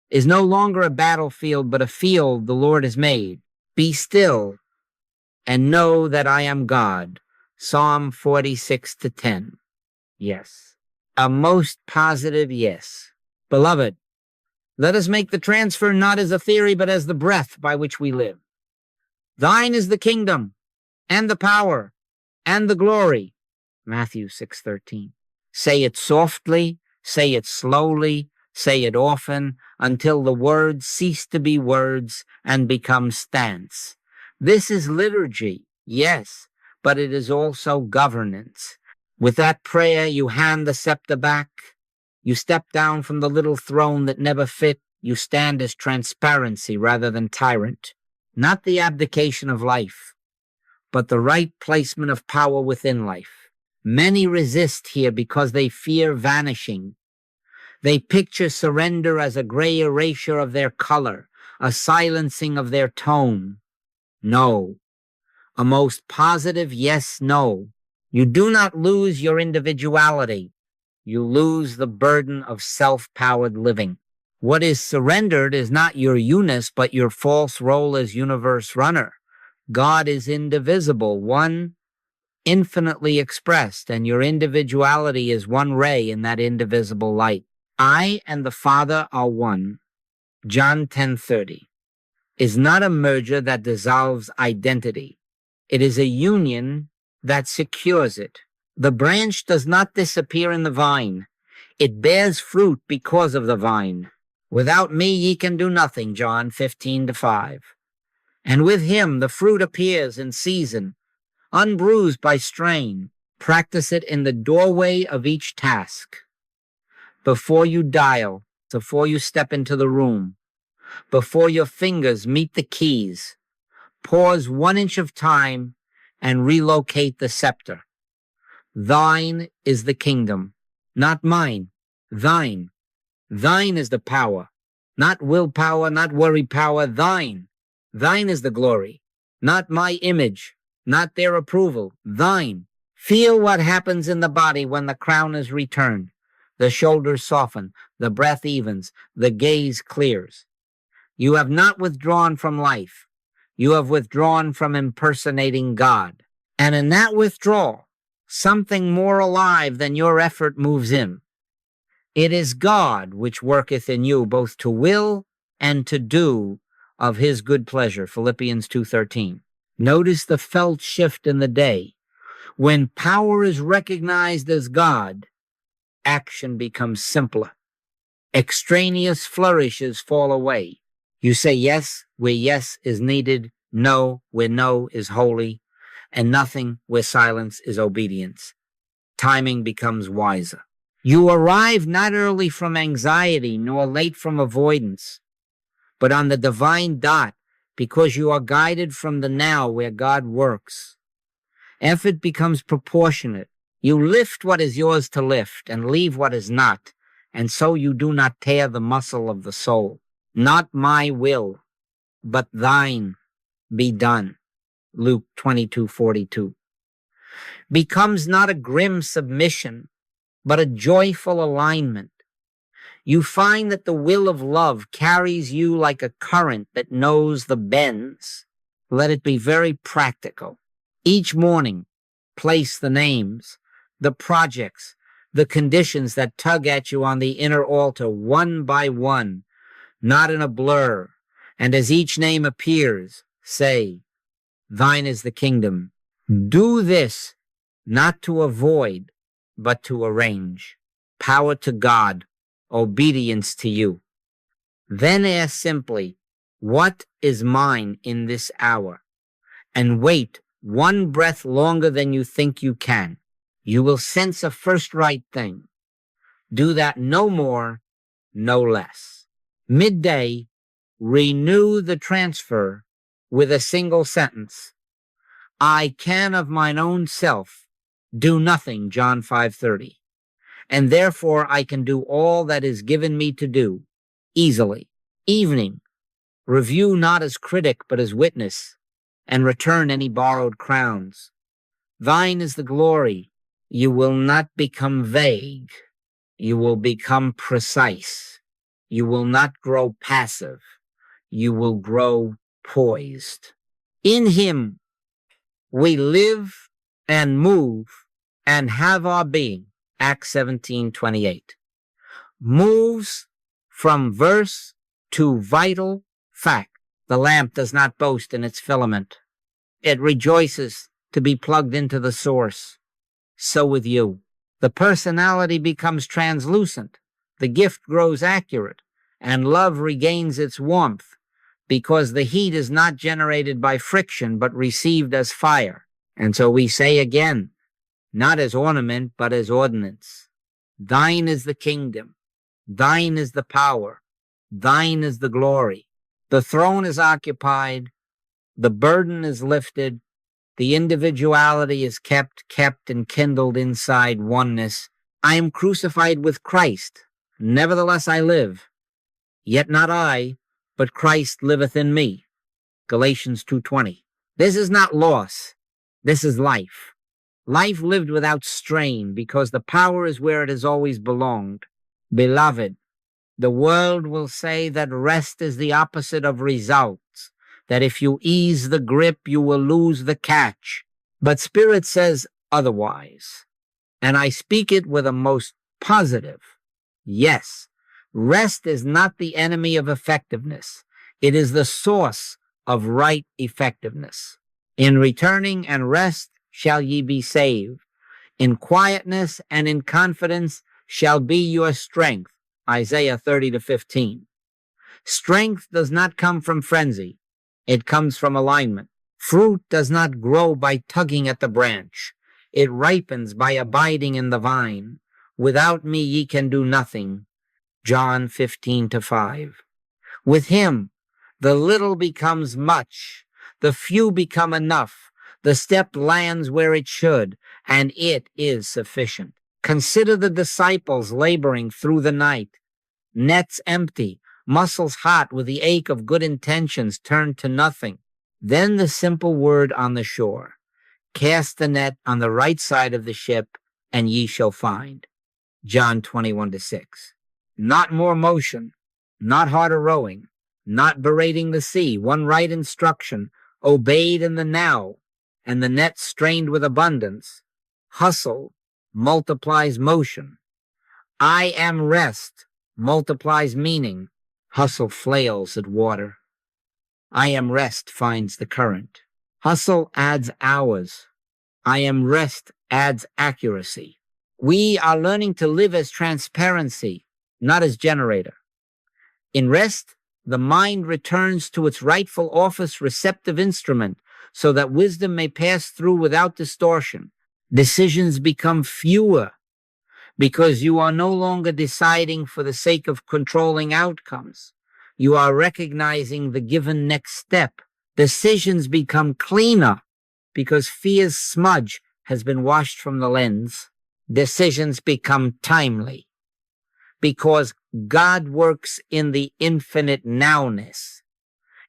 Speaker 1: is no longer a battlefield, but a field the Lord has made. Be still and know that I am God. Psalm 46:10. Yes. A most positive yes. Beloved, let us make the transfer not as a theory, but as the breath by which we live. Thine is the kingdom and the power and the glory. Matthew 6:13. Say it softly, say it slowly, say it often, until the words cease to be words and become stance. This is liturgy, yes, but it is also governance. With that prayer, you hand the scepter back. You step down from the little throne that never fit. You stand as transparency rather than tyrant. Not the abdication of life, but the right placement of power within life. Many resist here because they fear vanishing. They picture surrender as a gray erasure of their color, a silencing of their tone. No, a most positive yes, no. You do not lose your individuality. You lose the burden of self-powered living. What is surrendered is not your you-ness, but your false role as universe runner. God is indivisible, one infinitely expressed, and your individuality is one ray in that indivisible light. I and the Father are one. John 10:30 is not a merger that dissolves identity. It is a union that secures it. The branch does not disappear in the vine. It bears fruit because of the vine. Without me ye can do nothing, John 15:5. And with him the fruit appears in season, unbruised by strain. Practice it in the doorway of each task. Before you dial, before you step into the room, before your fingers meet the keys, pause 1 inch of time and relocate the scepter. Thine is the kingdom, not mine, thine. Thine is the power, not willpower, not worry power, thine. Thine is the glory, not my image, not their approval, thine. Feel what happens in the body when the crown is returned. The shoulders soften, the breath evens, the gaze clears. You have not withdrawn from life. You have withdrawn from impersonating God. And in that withdrawal, something more alive than your effort moves in. It is God which worketh in you both to will and to do of his good pleasure. Philippians 2:13. Notice the felt shift in the day. When power is recognized as God, action becomes simpler. Extraneous flourishes fall away. You say yes where yes is needed, no where no is holy, and nothing where silence is obedience. Timing becomes wiser. You arrive not early from anxiety nor late from avoidance, but on the divine dot because you are guided from the now where God works. Effort becomes proportionate. You lift what is yours to lift and leave what is not, and so you do not tear the muscle of the soul. Not my will, but thine be done. Luke 22:42. Becomes not a grim submission, but a joyful alignment. You find that the will of love carries you like a current that knows the bends. Let it be very practical. Each morning, place the names, the projects, the conditions that tug at you on the inner altar one by one, not in a blur. And as each name appears, say, thine is the kingdom. Do this not to avoid, but to arrange. Power to God, obedience to you. Then ask simply, what is mine in this hour? And wait 1 breath longer than you think you can. You will sense a first right thing. Do that no more, no less. Midday, renew the transfer with a single sentence. I can of mine own self do nothing, John 5:30. And therefore I can do all that is given me to do, easily. Evening, review not as critic, but as witness, and return any borrowed crowns. Thine is the glory. You will not become vague. You will become precise. You will not grow passive. You will grow poised. In him, we live and move and have our being. Acts 17:28. Moves from verse to vital fact. The lamp does not boast in its filament. It rejoices to be plugged into the source. So with you. The personality becomes translucent. The gift grows accurate. And love regains its warmth because the heat is not generated by friction but received as fire. And so we say again, not as ornament, but as ordinance. Thine is the kingdom. Thine is the power. Thine is the glory. The throne is occupied. The burden is lifted. The individuality is kept and kindled inside oneness. I am crucified with Christ. Nevertheless I live. Yet not I, but Christ liveth in me. Galatians 2:20. This is not loss. This is life. Life lived without strain because the power is where it has always belonged. Beloved, the world will say that rest is the opposite of results, that if you ease the grip, you will lose the catch. But Spirit says otherwise, and I speak it with a most positive. Yes, rest is not the enemy of effectiveness. It is the source of right effectiveness. In returning and rest shall ye be saved. In quietness and in confidence shall be your strength. Isaiah 30-15. Strength does not come from frenzy. It comes from alignment. Fruit does not grow by tugging at the branch. It ripens by abiding in the vine. Without me ye can do nothing. John 15-5. With him, the little becomes much. The few become enough. The step lands where it should, and it is sufficient. Consider the disciples laboring through the night. Nets empty, muscles hot with the ache of good intentions turned to nothing. Then the simple word on the shore. Cast the net on the right side of the ship, and ye shall find. John 21-6. Not more motion, not harder rowing, not berating the sea, one right instruction, obeyed in the now, and the net strained with abundance. Hustle multiplies motion. I am rest multiplies meaning. Hustle flails at water. I am rest finds the current. Hustle adds hours. I am rest adds accuracy. We are learning to live as transparency, not as generator. In rest, the mind returns to its rightful office receptive instrument so that wisdom may pass through without distortion. Decisions become fewer because you are no longer deciding for the sake of controlling outcomes. You are recognizing the given next step. Decisions become cleaner because fear's smudge has been washed from the lens. Decisions become timely because God works in the infinite nowness,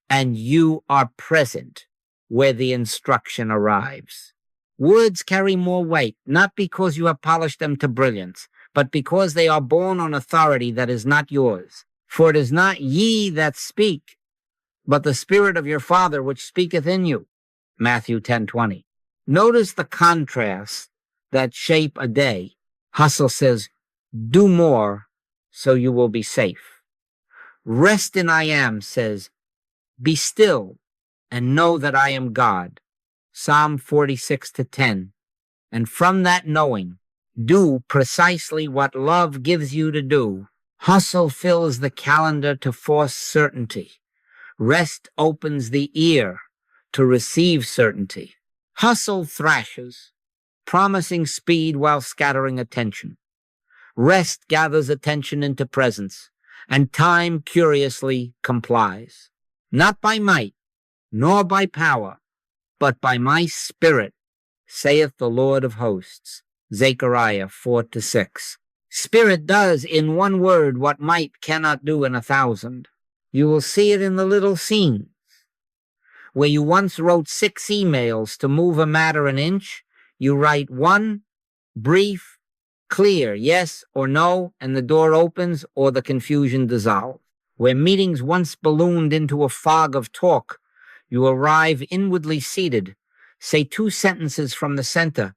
Speaker 1: and you are present where the instruction arrives. Words carry more weight, not because you have polished them to brilliance, but because they are born on authority that is not yours. For it is not ye that speak, but the Spirit of your Father which speaketh in you. Matthew 10:20. Notice the contrast that shape a day. Hustle says, do more so you will be safe. Rest in I am says, be still and know that I am God. Psalm 46-10. And from that knowing, do precisely what love gives you to do. Hustle fills the calendar to force certainty. Rest opens the ear to receive certainty. Hustle thrashes, promising speed while scattering attention. Rest gathers attention into presence, and time curiously complies. Not by might, nor by power, but by my Spirit, saith the Lord of hosts. Zechariah 4-6. Spirit does in one word what might cannot do in 1,000. You will see it in the little scenes. Where you once wrote 6 emails to move a matter an inch, you write one, brief, clear, yes or no, and the door opens or the confusion dissolves. Where meetings once ballooned into a fog of talk, you arrive inwardly seated, say 2 sentences from the center,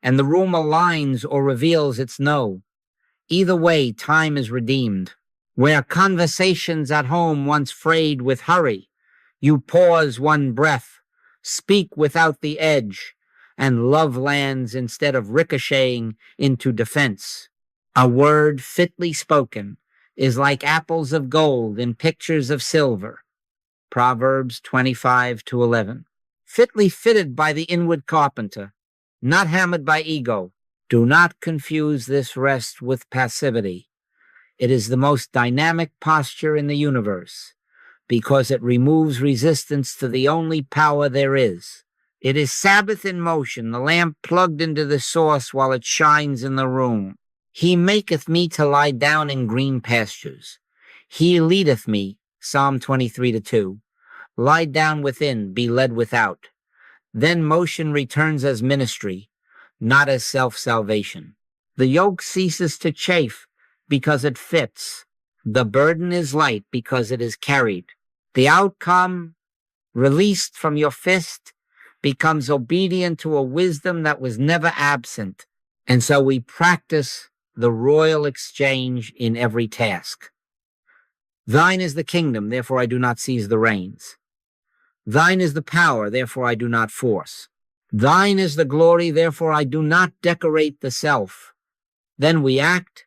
Speaker 1: and the room aligns or reveals its no. Either way, time is redeemed. Where conversations at home once frayed with hurry, you pause one breath, speak without the edge, and love lands instead of ricocheting into defense. A word fitly spoken is like apples of gold in pictures of silver. Proverbs 25-11. Fitly fitted by the inward carpenter, not hammered by ego. Do not confuse this rest with passivity. It is the most dynamic posture in the universe because it removes resistance to the only power there is. It is Sabbath in motion, the lamp plugged into the source while it shines in the room. He maketh me to lie down in green pastures. He leadeth me, Psalm 23-2. Lie down within, be led without. Then motion returns as ministry. not as self-salvation. The yoke ceases to chafe because it fits. The burden is light because it is carried. The outcome, released from your fist, becomes obedient to a wisdom that was never absent. And so we practice the royal exchange in every task. Thine is the kingdom, therefore I do not seize the reins. Thine is the power, therefore I do not force. Thine is the glory, therefore I do not decorate the self. Then we act,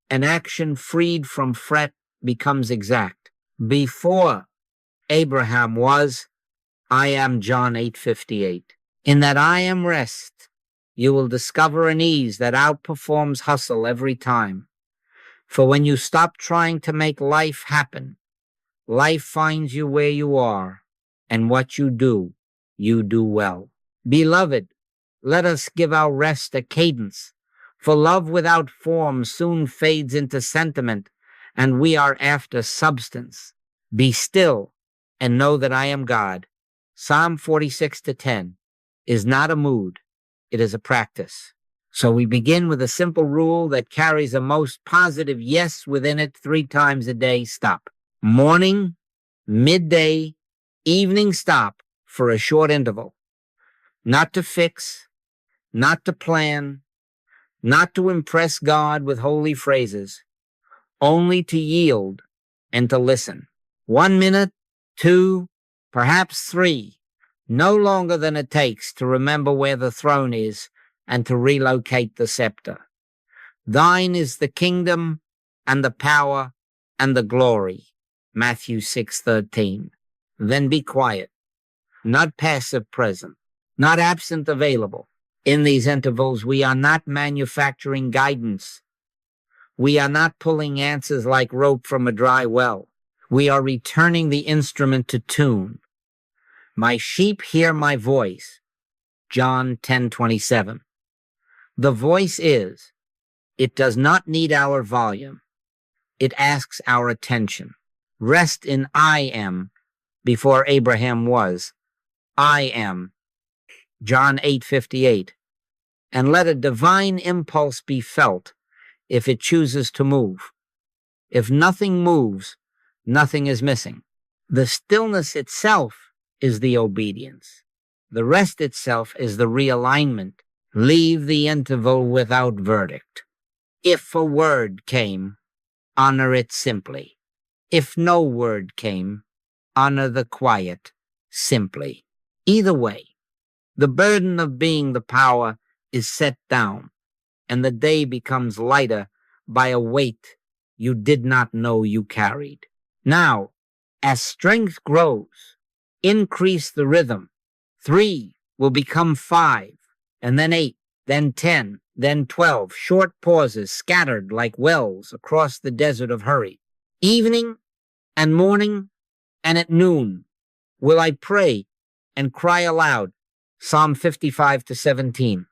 Speaker 1: and action freed from fret becomes exact. Before Abraham was, I am John 8:58. In that I am rest, you will discover an ease that outperforms hustle every time. For when you stop trying to make life happen, life finds you where you are, and what you do well. Beloved, let us give our rest a cadence, for love without form soon fades into sentiment, and we are after substance. Be still and know that I am God. Psalm 46:10 is not a mood, it is a practice. So we begin with a simple rule that carries a most positive yes within it 3 times a day. Stop. Morning, midday, evening stop for a short interval. Not to fix, not to plan, not to impress God with holy phrases, only to yield and to listen. 1 minute, 2, perhaps 3, no longer than it takes to remember where the throne is and to relocate the scepter. Thine is the kingdom and the power and the glory. Matthew 6:13. Then be quiet, not passive present, not absent available. In these intervals, we are not manufacturing guidance. We are not pulling answers like rope from a dry well. We are returning the instrument to tune. My sheep hear my voice. John 10:27. The voice is, it does not need our volume. It asks our attention. Rest in I am before Abraham was. I am. John 8:58. And let a divine impulse be felt if it chooses to move. If nothing moves, nothing is missing. The stillness itself is the obedience. The rest itself is the realignment. Leave the interval without verdict. If a word came, honor it simply. If no word came, honor the quiet simply. Either way, the burden of being the power is set down, and the day becomes lighter by a weight you did not know you carried. Now, as strength grows, increase the rhythm. 3 will become 5, and then 8, then 10, then 12, short pauses scattered like wells across the desert of hurry. Evening and morning and at noon will I pray and cry aloud. Psalm 55-17.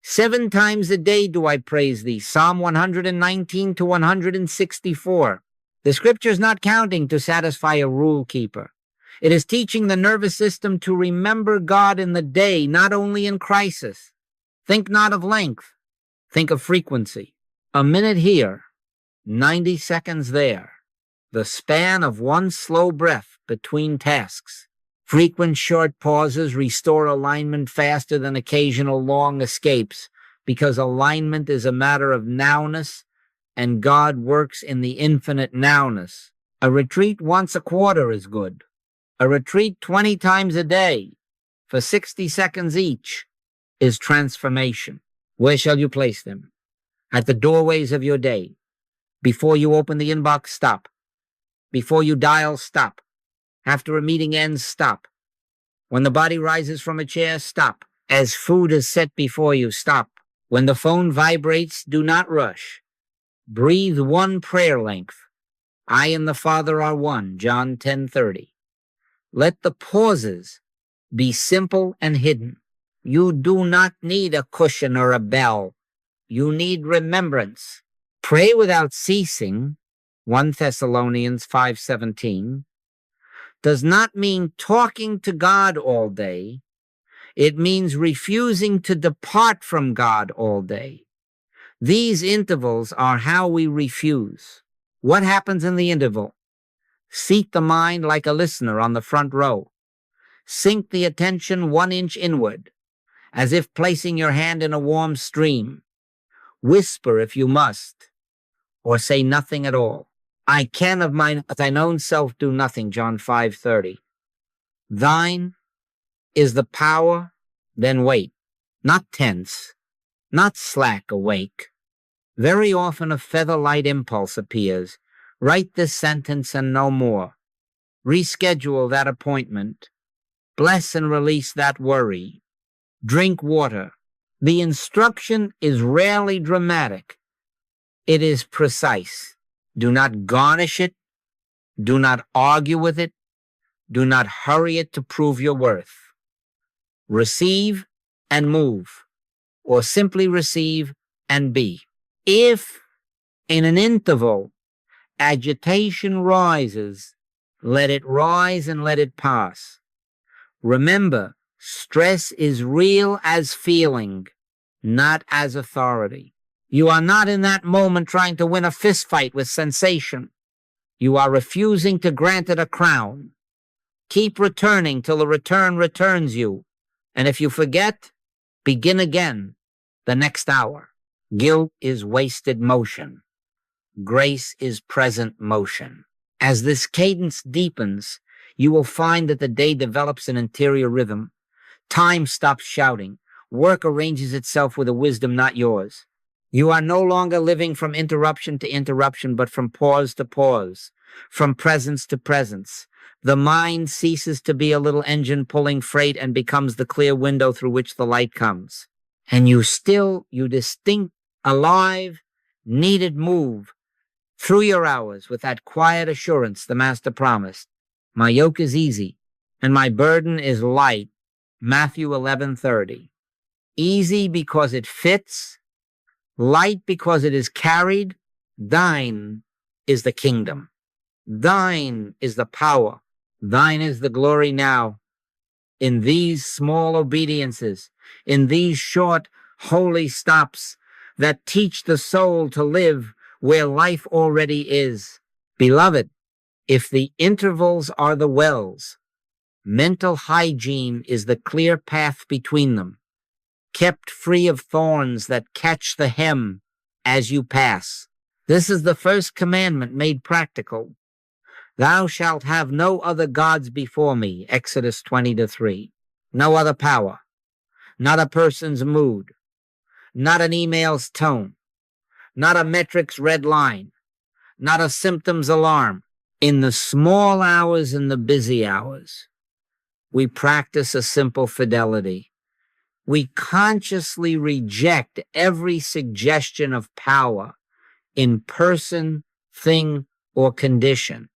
Speaker 1: 7 times a day do I praise thee. Psalm 119-164. The scripture is not counting to satisfy a rule keeper. It is teaching the nervous system to remember God in the day, not only in crisis. Think not of length. Think of frequency. A minute here, 90 seconds there. The span of one slow breath between tasks. Frequent short pauses restore alignment faster than occasional long escapes, because alignment is a matter of nowness, and God works in the infinite nowness. A retreat once a quarter is good. A retreat 20 times a day for 60 seconds each is transformation. Where shall you place them? At the doorways of your day. Before you open the inbox, stop. Before you dial, stop. After a meeting ends, stop. When the body rises from a chair, stop. As food is set before you, stop. When the phone vibrates, do not rush. Breathe one prayer length. I and the Father are one, John 10:30. Let the pauses be simple and hidden. You do not need a cushion or a bell. You need remembrance. Pray without ceasing, 1 Thessalonians 5:17, does not mean talking to God all day. It means refusing to depart from God all day. These intervals are how we refuse. What happens in the interval? Seat the mind like a listener on the front row. Sink the attention 1 inch inward, as if placing your hand in a warm stream. Whisper if you must, or say nothing at all. I can of thine own self do nothing, John 5:30. Thine is the power, then wait. Not tense, not slack awake. Very often a feather-light impulse appears. Write this sentence and no more. Reschedule that appointment. Bless and release that worry. Drink water. The instruction is rarely dramatic. It is precise. Do not garnish it. Do not argue with it. Do not hurry it to prove your worth. Receive and move, or simply receive and be. If in an interval agitation rises, let it rise and let it pass. Remember, stress is real as feeling, not as authority. You are not in that moment trying to win a fist fight with sensation. You are refusing to grant it a crown. Keep returning till the return returns you. And if you forget, begin again the next hour. Guilt is wasted motion. Grace is present motion. As this cadence deepens, you will find that the day develops an interior rhythm. Time stops shouting. Work arranges itself with a wisdom not yours. You are no longer living from interruption to interruption, but from pause to pause, from presence to presence. The mind ceases to be a little engine pulling freight and becomes the clear window through which the light comes. And you distinct, alive, needed move through your hours with that quiet assurance the Master promised. My yoke is easy and my burden is light. Matthew 11:30. Easy because it fits, light because it is carried. Thine is the kingdom. Thine is the power. Thine is the glory now. In these small obediences, in these short, holy stops that teach the soul to live where life already is. Beloved, if the intervals are the wells, mental hygiene is the clear path between them, kept free of thorns that catch the hem as you pass. This is the first commandment made practical. Thou shalt have no other gods before me, Exodus 20:3. No other power, not a person's mood, not an email's tone, not a metric's red line, not a symptom's alarm. In the small hours and the busy hours, we practice a simple fidelity. We consciously reject every suggestion of power in person, thing, or condition,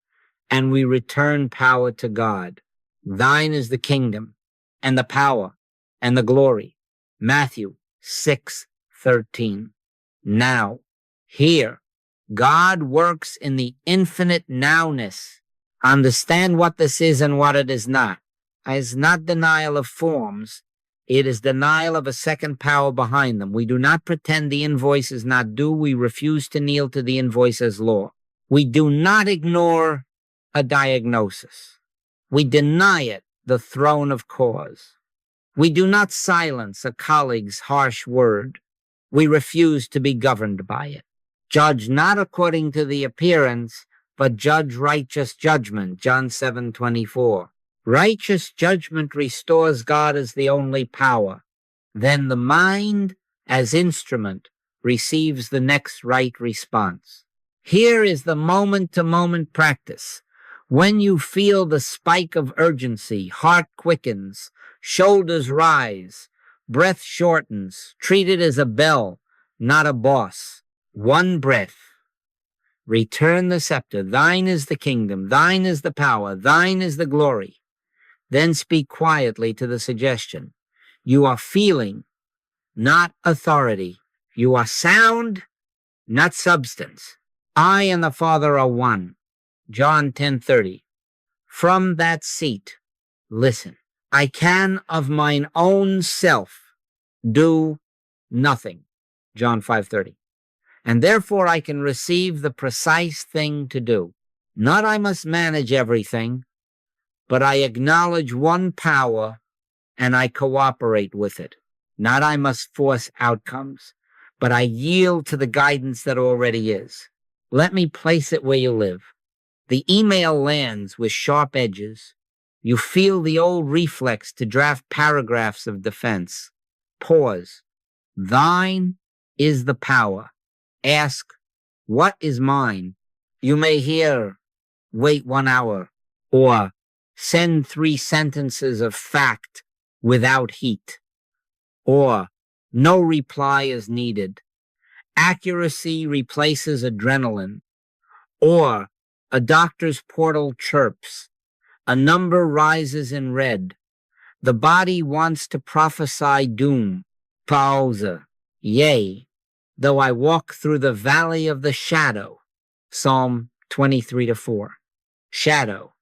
Speaker 1: and we return power to God. Thine is the kingdom and the power and the glory. Matthew 6:13. Now, here, God works in the infinite nowness. Understand what this is and what it is not. It is not denial of forms. It is denial of a second power behind them. We do not pretend the invoice is not due. We refuse to kneel to the invoice as law. We do not ignore a diagnosis. We deny it the throne of cause. We do not silence a colleague's harsh word. We refuse to be governed by it. Judge not according to the appearance, but judge righteous judgment, John 7:24. Righteous judgment restores God as the only power. Then the mind, as instrument, receives the next right response. Here is the moment-to-moment practice. When you feel the spike of urgency, heart quickens, shoulders rise, breath shortens, treat it as a bell, not a boss. One breath. Return the scepter. Thine is the kingdom. Thine is the power. Thine is the glory. Then speak quietly to the suggestion. You are feeling, not authority. You are sound, not substance. I and the Father are one. John 10:30. From that seat, listen. I can of mine own self do nothing. John 5:30. And therefore I can receive the precise thing to do. Not I must manage everything, but I acknowledge one power and I cooperate with it. Not I must force outcomes, but I yield to the guidance that already is. Let me place it where you live. The email lands with sharp edges. You feel the old reflex to draft paragraphs of defense. Pause. Thine is the power. Ask, what is mine? You may hear, wait 1 hour, or send 3 sentences of fact without heat, or no reply is needed. Accuracy replaces adrenaline, or a doctor's portal chirps. A number rises in red. The body wants to prophesy doom. Pause. Yea, though I walk through the valley of the shadow. Psalm 23-4. Shadow,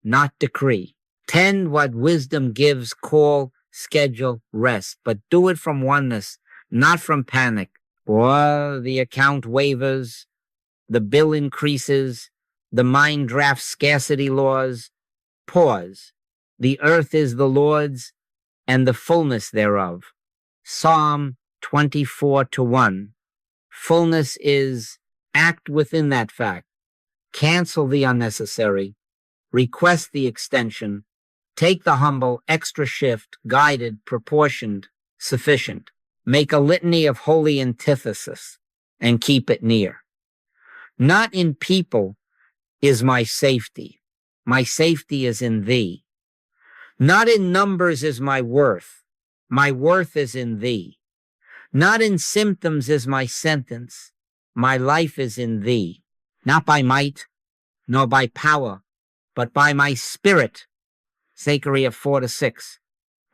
Speaker 1: not decree. Tend what wisdom gives, call, schedule, rest, but do it from oneness, not from panic. Or the account wavers, the bill increases, the mind drafts scarcity laws. Pause. The earth is the Lord's and the fullness thereof. Psalm 24-1. Fullness is act within that fact. Cancel the unnecessary. Request the extension. Take the humble, extra shift, guided, proportioned, sufficient. Make a litany of holy antithesis and keep it near. Not in people is my safety. My safety is in thee. Not in numbers is my worth. My worth is in thee. Not in symptoms is my sentence. My life is in thee. Not by might, nor by power, but by my spirit. Zechariah 4-6.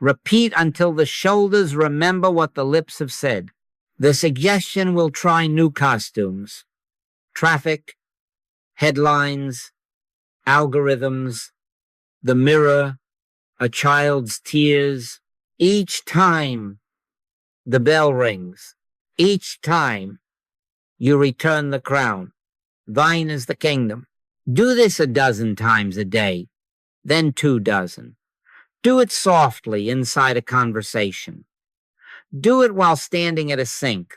Speaker 1: Repeat until the shoulders remember what the lips have said. The suggestion will try new costumes. Traffic, headlines, algorithms, the mirror, a child's tears. Each time the bell rings, each time you return the crown. Thine is the kingdom. Do this 12 times a day, then 24. Do it softly inside a conversation. Do it while standing at a sink.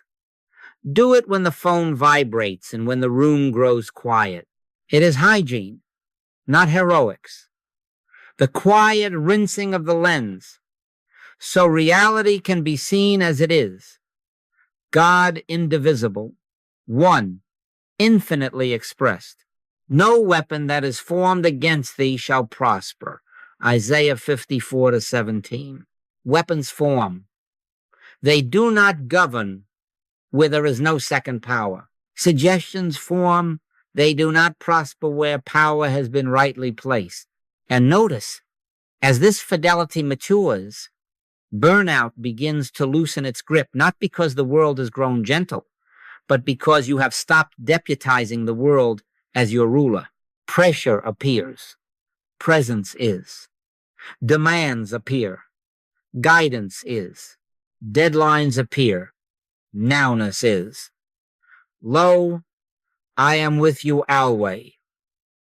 Speaker 1: Do it when the phone vibrates and when the room grows quiet. It is hygiene, not heroics. The quiet rinsing of the lens, so reality can be seen as it is. God indivisible, one, infinitely expressed. No weapon that is formed against thee shall prosper. Isaiah 54-17. Weapons form. They do not govern where there is no second power. Suggestions form. They do not prosper where power has been rightly placed. And notice, as this fidelity matures, burnout begins to loosen its grip, not because the world has grown gentle, but because you have stopped deputizing the world as your ruler. Pressure appears. Presence is. Demands appear. Guidance is. Deadlines appear. Nowness is. Lo, I am with you always.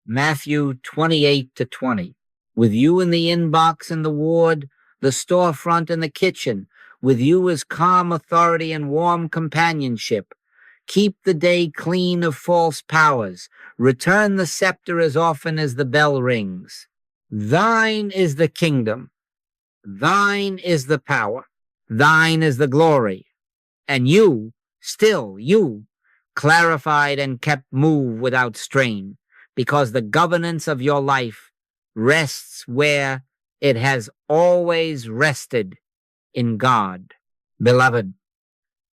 Speaker 1: Matthew 28-20. With you in the inbox and the ward, the storefront and the kitchen. With you is calm authority and warm companionship. Keep the day clean of false powers. Return the scepter as often as the bell rings. Thine is the kingdom. Thine is the power. Thine is the glory. And you, still you, clarified and kept move without strain, because the governance of your life rests where it has always rested, in God. Beloved,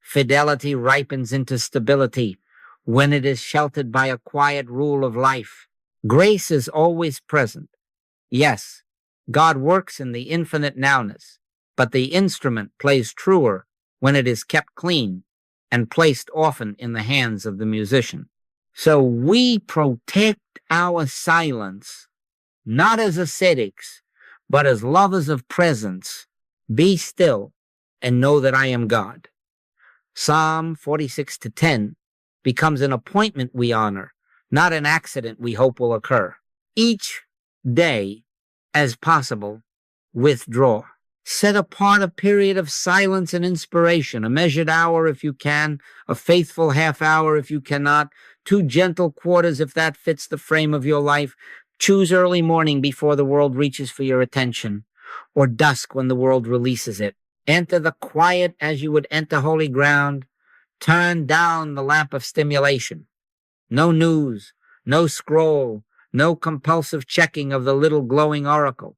Speaker 1: fidelity ripens into stability when it is sheltered by a quiet rule of life. Grace is always present. Yes, God works in the infinite nowness, but the instrument plays truer when it is kept clean and placed often in the hands of the musician. So we protect our silence, not as ascetics, but as lovers of presence, be still and know that I am God. Psalm 46:10 becomes an appointment we honor, not an accident we hope will occur. Each day, as possible, withdraw. Set apart a period of silence and inspiration, a measured hour if you can, a faithful half hour if you cannot, 2 gentle quarters if that fits the frame of your life. Choose early morning before the world reaches for your attention, or dusk when the world releases it. Enter the quiet as you would enter holy ground. Turn down the lamp of stimulation. No news, no scroll, no compulsive checking of the little glowing oracle.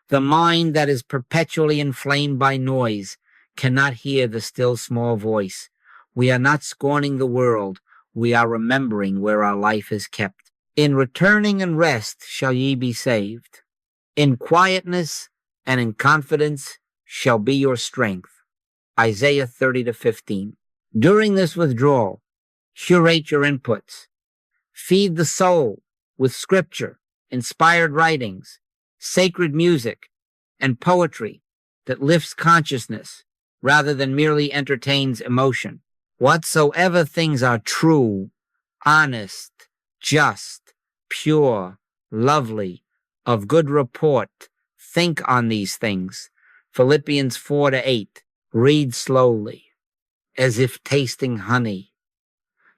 Speaker 1: The mind that is perpetually inflamed by noise cannot hear the still small voice. We are not scorning the world. We are remembering where our life is kept. In returning and rest shall ye be saved. In quietness and in confidence shall be your strength. Isaiah 30:15. During this withdrawal, curate your inputs. Feed the soul with scripture, inspired writings, sacred music, and poetry that lifts consciousness rather than merely entertains emotion. Whatsoever things are true, honest, just, pure, lovely, of good report, think on these things. Philippians 4:8. Read slowly, as if tasting honey,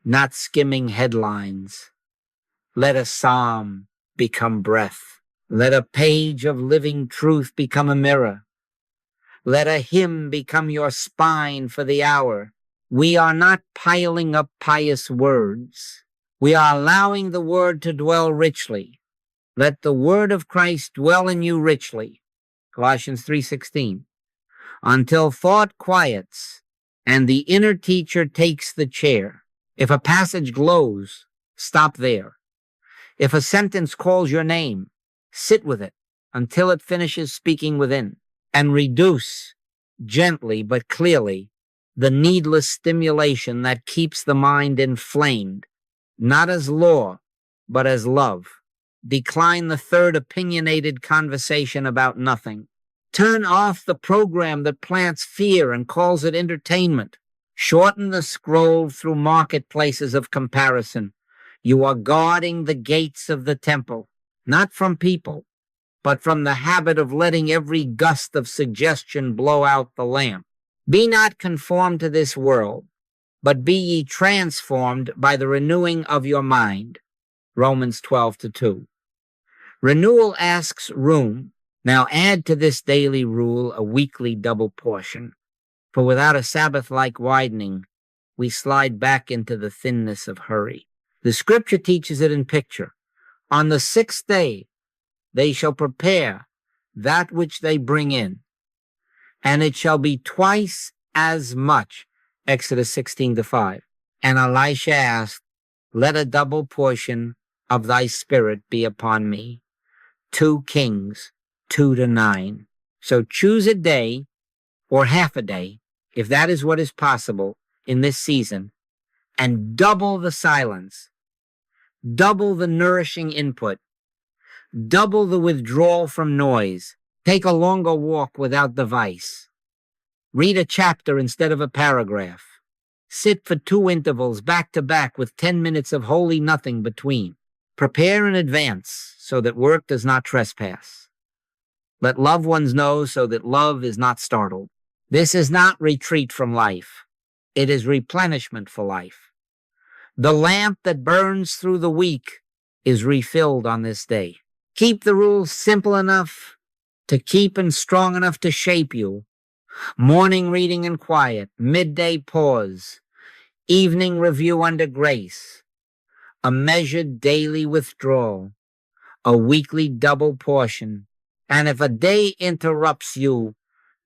Speaker 1: not skimming headlines. Let a psalm become breath. Let a page of living truth become a mirror. Let a hymn become your spine for the hour. We are not piling up pious words. We are allowing the word to dwell richly. Let the word of Christ dwell in you richly. Colossians 3:16. Until thought quiets and the inner teacher takes the chair. If a passage glows, stop there. If a sentence calls your name, sit with it until it finishes speaking within, and reduce, gently but clearly, the needless stimulation that keeps the mind inflamed, not as law, but as love. Decline the third opinionated conversation about nothing. Turn off the program that plants fear and calls it entertainment. Shorten the scroll through marketplaces of comparison. You are guarding the gates of the temple, not from people, but from the habit of letting every gust of suggestion blow out the lamp. Be not conformed to this world, but be ye transformed by the renewing of your mind. Romans 12:2. Renewal asks room. Now add to this daily rule a weekly double portion, for without a Sabbath-like widening, we slide back into the thinness of hurry. The scripture teaches it in picture. On the 6th day, they shall prepare that which they bring in, and it shall be twice as much. Exodus 16:5. And Elisha asked, let a double portion of thy spirit be upon me. 2 Kings 2-9. So choose a day or half a day, if that is what is possible in this season, and double the silence, double the nourishing input, double the withdrawal from noise. Take a longer walk without device. Read a chapter instead of a paragraph. Sit for 2 intervals back to back with 10 minutes of wholly nothing between. Prepare in advance so that work does not trespass. Let loved ones know so that love is not startled. This is not retreat from life. It is replenishment for life. The lamp that burns through the week is refilled on this day. Keep the rules simple enough to keep and strong enough to shape you. Morning reading and quiet, midday pause, evening review under grace, a measured daily withdrawal, a weekly double portion. And if a day interrupts you,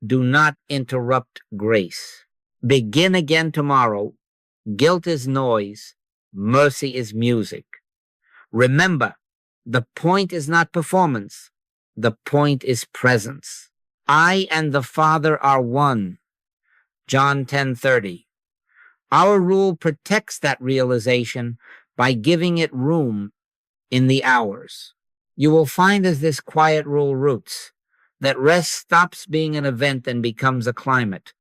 Speaker 1: do not interrupt grace. Begin again tomorrow. Guilt is noise. Mercy is music. Remember, the point is not performance. The point is presence. I and the Father are one. John 10:30. Our rule protects that realization by giving it room in the hours. You will find as this quiet rule roots, that rest stops being an event and becomes a climate.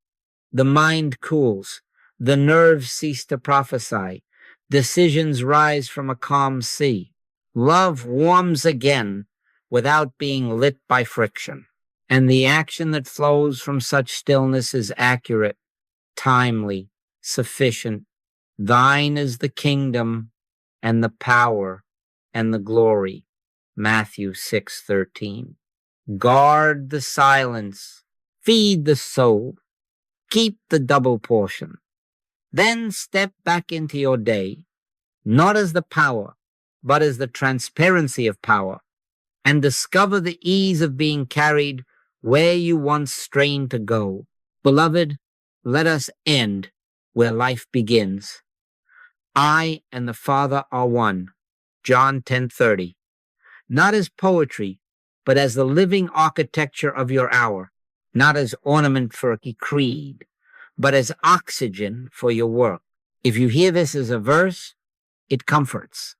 Speaker 1: The mind cools. The nerves cease to prophesy. Decisions rise from a calm sea. Love warms again without being lit by friction. And the action that flows from such stillness is accurate, timely, sufficient. Thine is the kingdom and the power and the glory. Matthew 6:13. Guard the silence. Feed the soul. Keep the double portion. Then step back into your day, not as the power, but as the transparency of power, and discover the ease of being carried where you once strained to go. Beloved, let us end where life begins. I and the Father are one. John 10:30. Not as poetry, but as the living architecture of your hour, not as ornament for a creed, but as oxygen for your work. If you hear this as a verse, it comforts.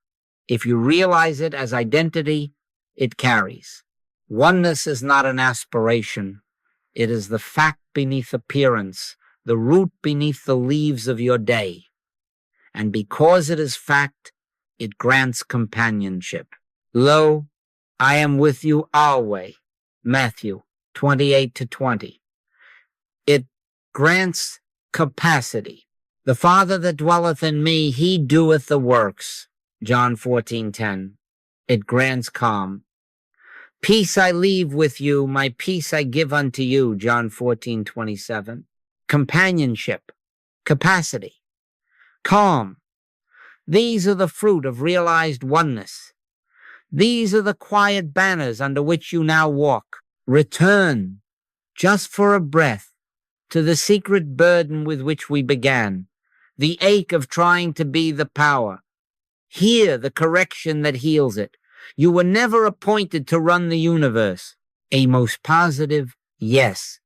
Speaker 1: If you realize it as identity, it carries. Oneness is not an aspiration. It is the fact beneath appearance, the root beneath the leaves of your day. And because it is fact, it grants companionship. Lo, I am with you always. Matthew 28-20. It grants capacity. The Father that dwelleth in me, he doeth the works. John 14:10. It grants calm. Peace I leave with you, my peace I give unto you. John 14:27. Companionship, capacity, calm. These are the fruit of realized oneness. These are the quiet banners under which you now walk. Return, just for a breath, to the secret burden with which we began, the ache of trying to be the power. Hear the correction that heals it. You were never appointed to run the universe. A most positive yes.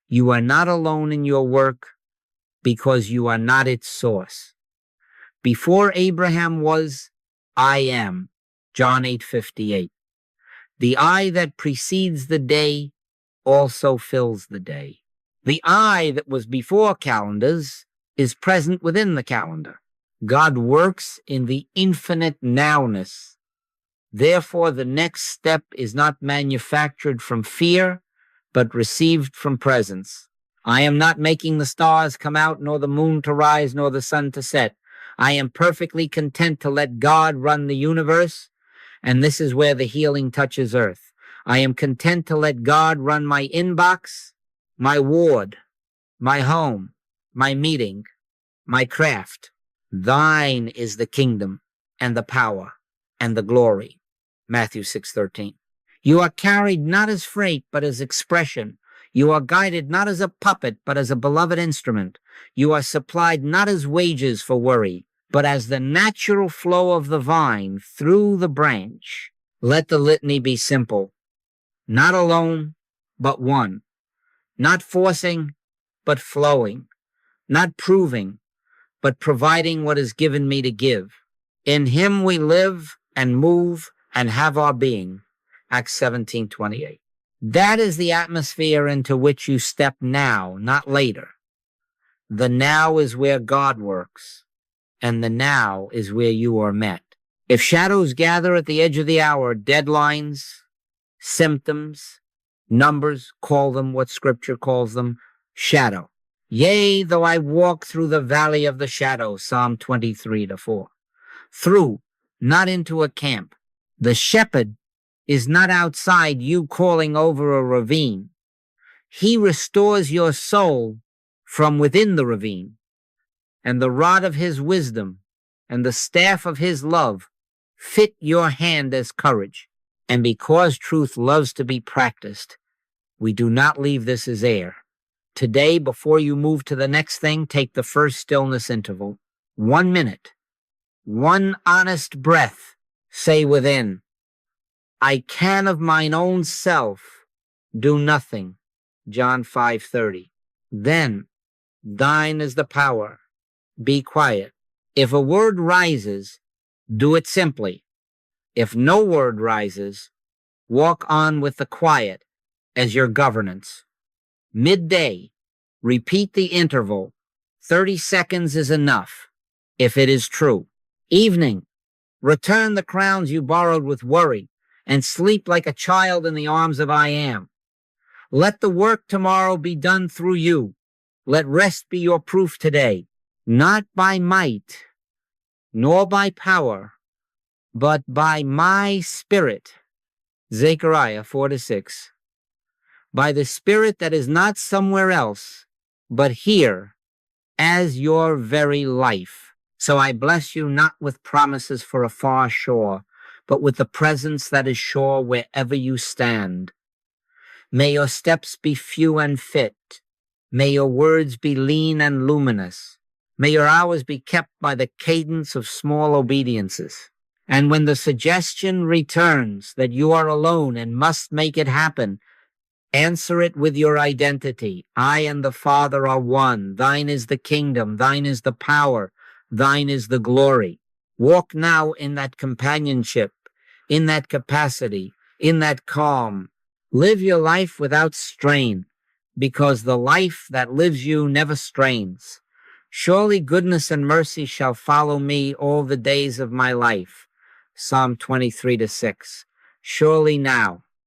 Speaker 1: You are not alone in your work because you are not its source. Before Abraham was, I am. John 8:58. The I that precedes the day also fills the day. The I that was before calendars is present within the calendar. God works in the infinite nowness. Therefore, the next step is not manufactured from fear, but received from presence. I am not making the stars come out, nor the moon to rise, nor the sun to set. I am perfectly content to let God run the universe, and this is where the healing touches earth. I am content to let God run my inbox, my ward, my home, my meeting, my craft. Thine is the kingdom and the power and the glory. Matthew 6:13. You are carried not as freight, but as expression. You are guided not as a puppet, but as a beloved instrument. You are supplied not as wages for worry, but as the natural flow of the vine through the branch. Let the litany be simple. Not alone, but one. Not forcing, but flowing. Not proving, but providing what is given me to give. In him we live and move and have our being. Acts 17:28. That is the atmosphere into which you step now, not later. The now is where God works, and the now is where you are met. If shadows gather at the edge of the hour, deadlines, symptoms, numbers, call them what Scripture calls them, shadow. Yea, though I walk through the valley of the shadow, Psalm 23-4. Through, not into a camp. The shepherd is not outside you calling over a ravine. He restores your soul from within the ravine. And the rod of his wisdom and the staff of his love fit your hand as courage. And because truth loves to be practiced, we do not leave this as air. Today, before you move to the next thing, take the first stillness interval. 1 minute. One honest breath. Say within, I can of mine own self do nothing. John 5:30. Then, thine is the power. Be quiet. If a word rises, do it simply. If no word rises, walk on with the quiet as your governance. Midday, repeat the interval. 30 seconds is enough, if it is true. Evening, return the crowns you borrowed with worry, and sleep like a child in the arms of I Am. Let the work tomorrow be done through you. Let rest be your proof today, not by might, nor by power, but by my spirit. Zechariah 4-6. By the spirit that is not somewhere else, but here, as your very life. So I bless you not with promises for a far shore, but with the presence that is sure wherever you stand. May your steps be few and fit. May your words be lean and luminous. May your hours be kept by the cadence of small obediences. And when the suggestion returns that you are alone and must make it happen, answer it with your identity. I and the Father are one. Thine is the kingdom. Thine is the power. Thine is the glory. Walk now in that companionship, in that capacity, in that calm. Live your life without strain, because the life that lives you never strains. Surely goodness and mercy shall follow me all the days of my life. Psalm 23-6. Surely now,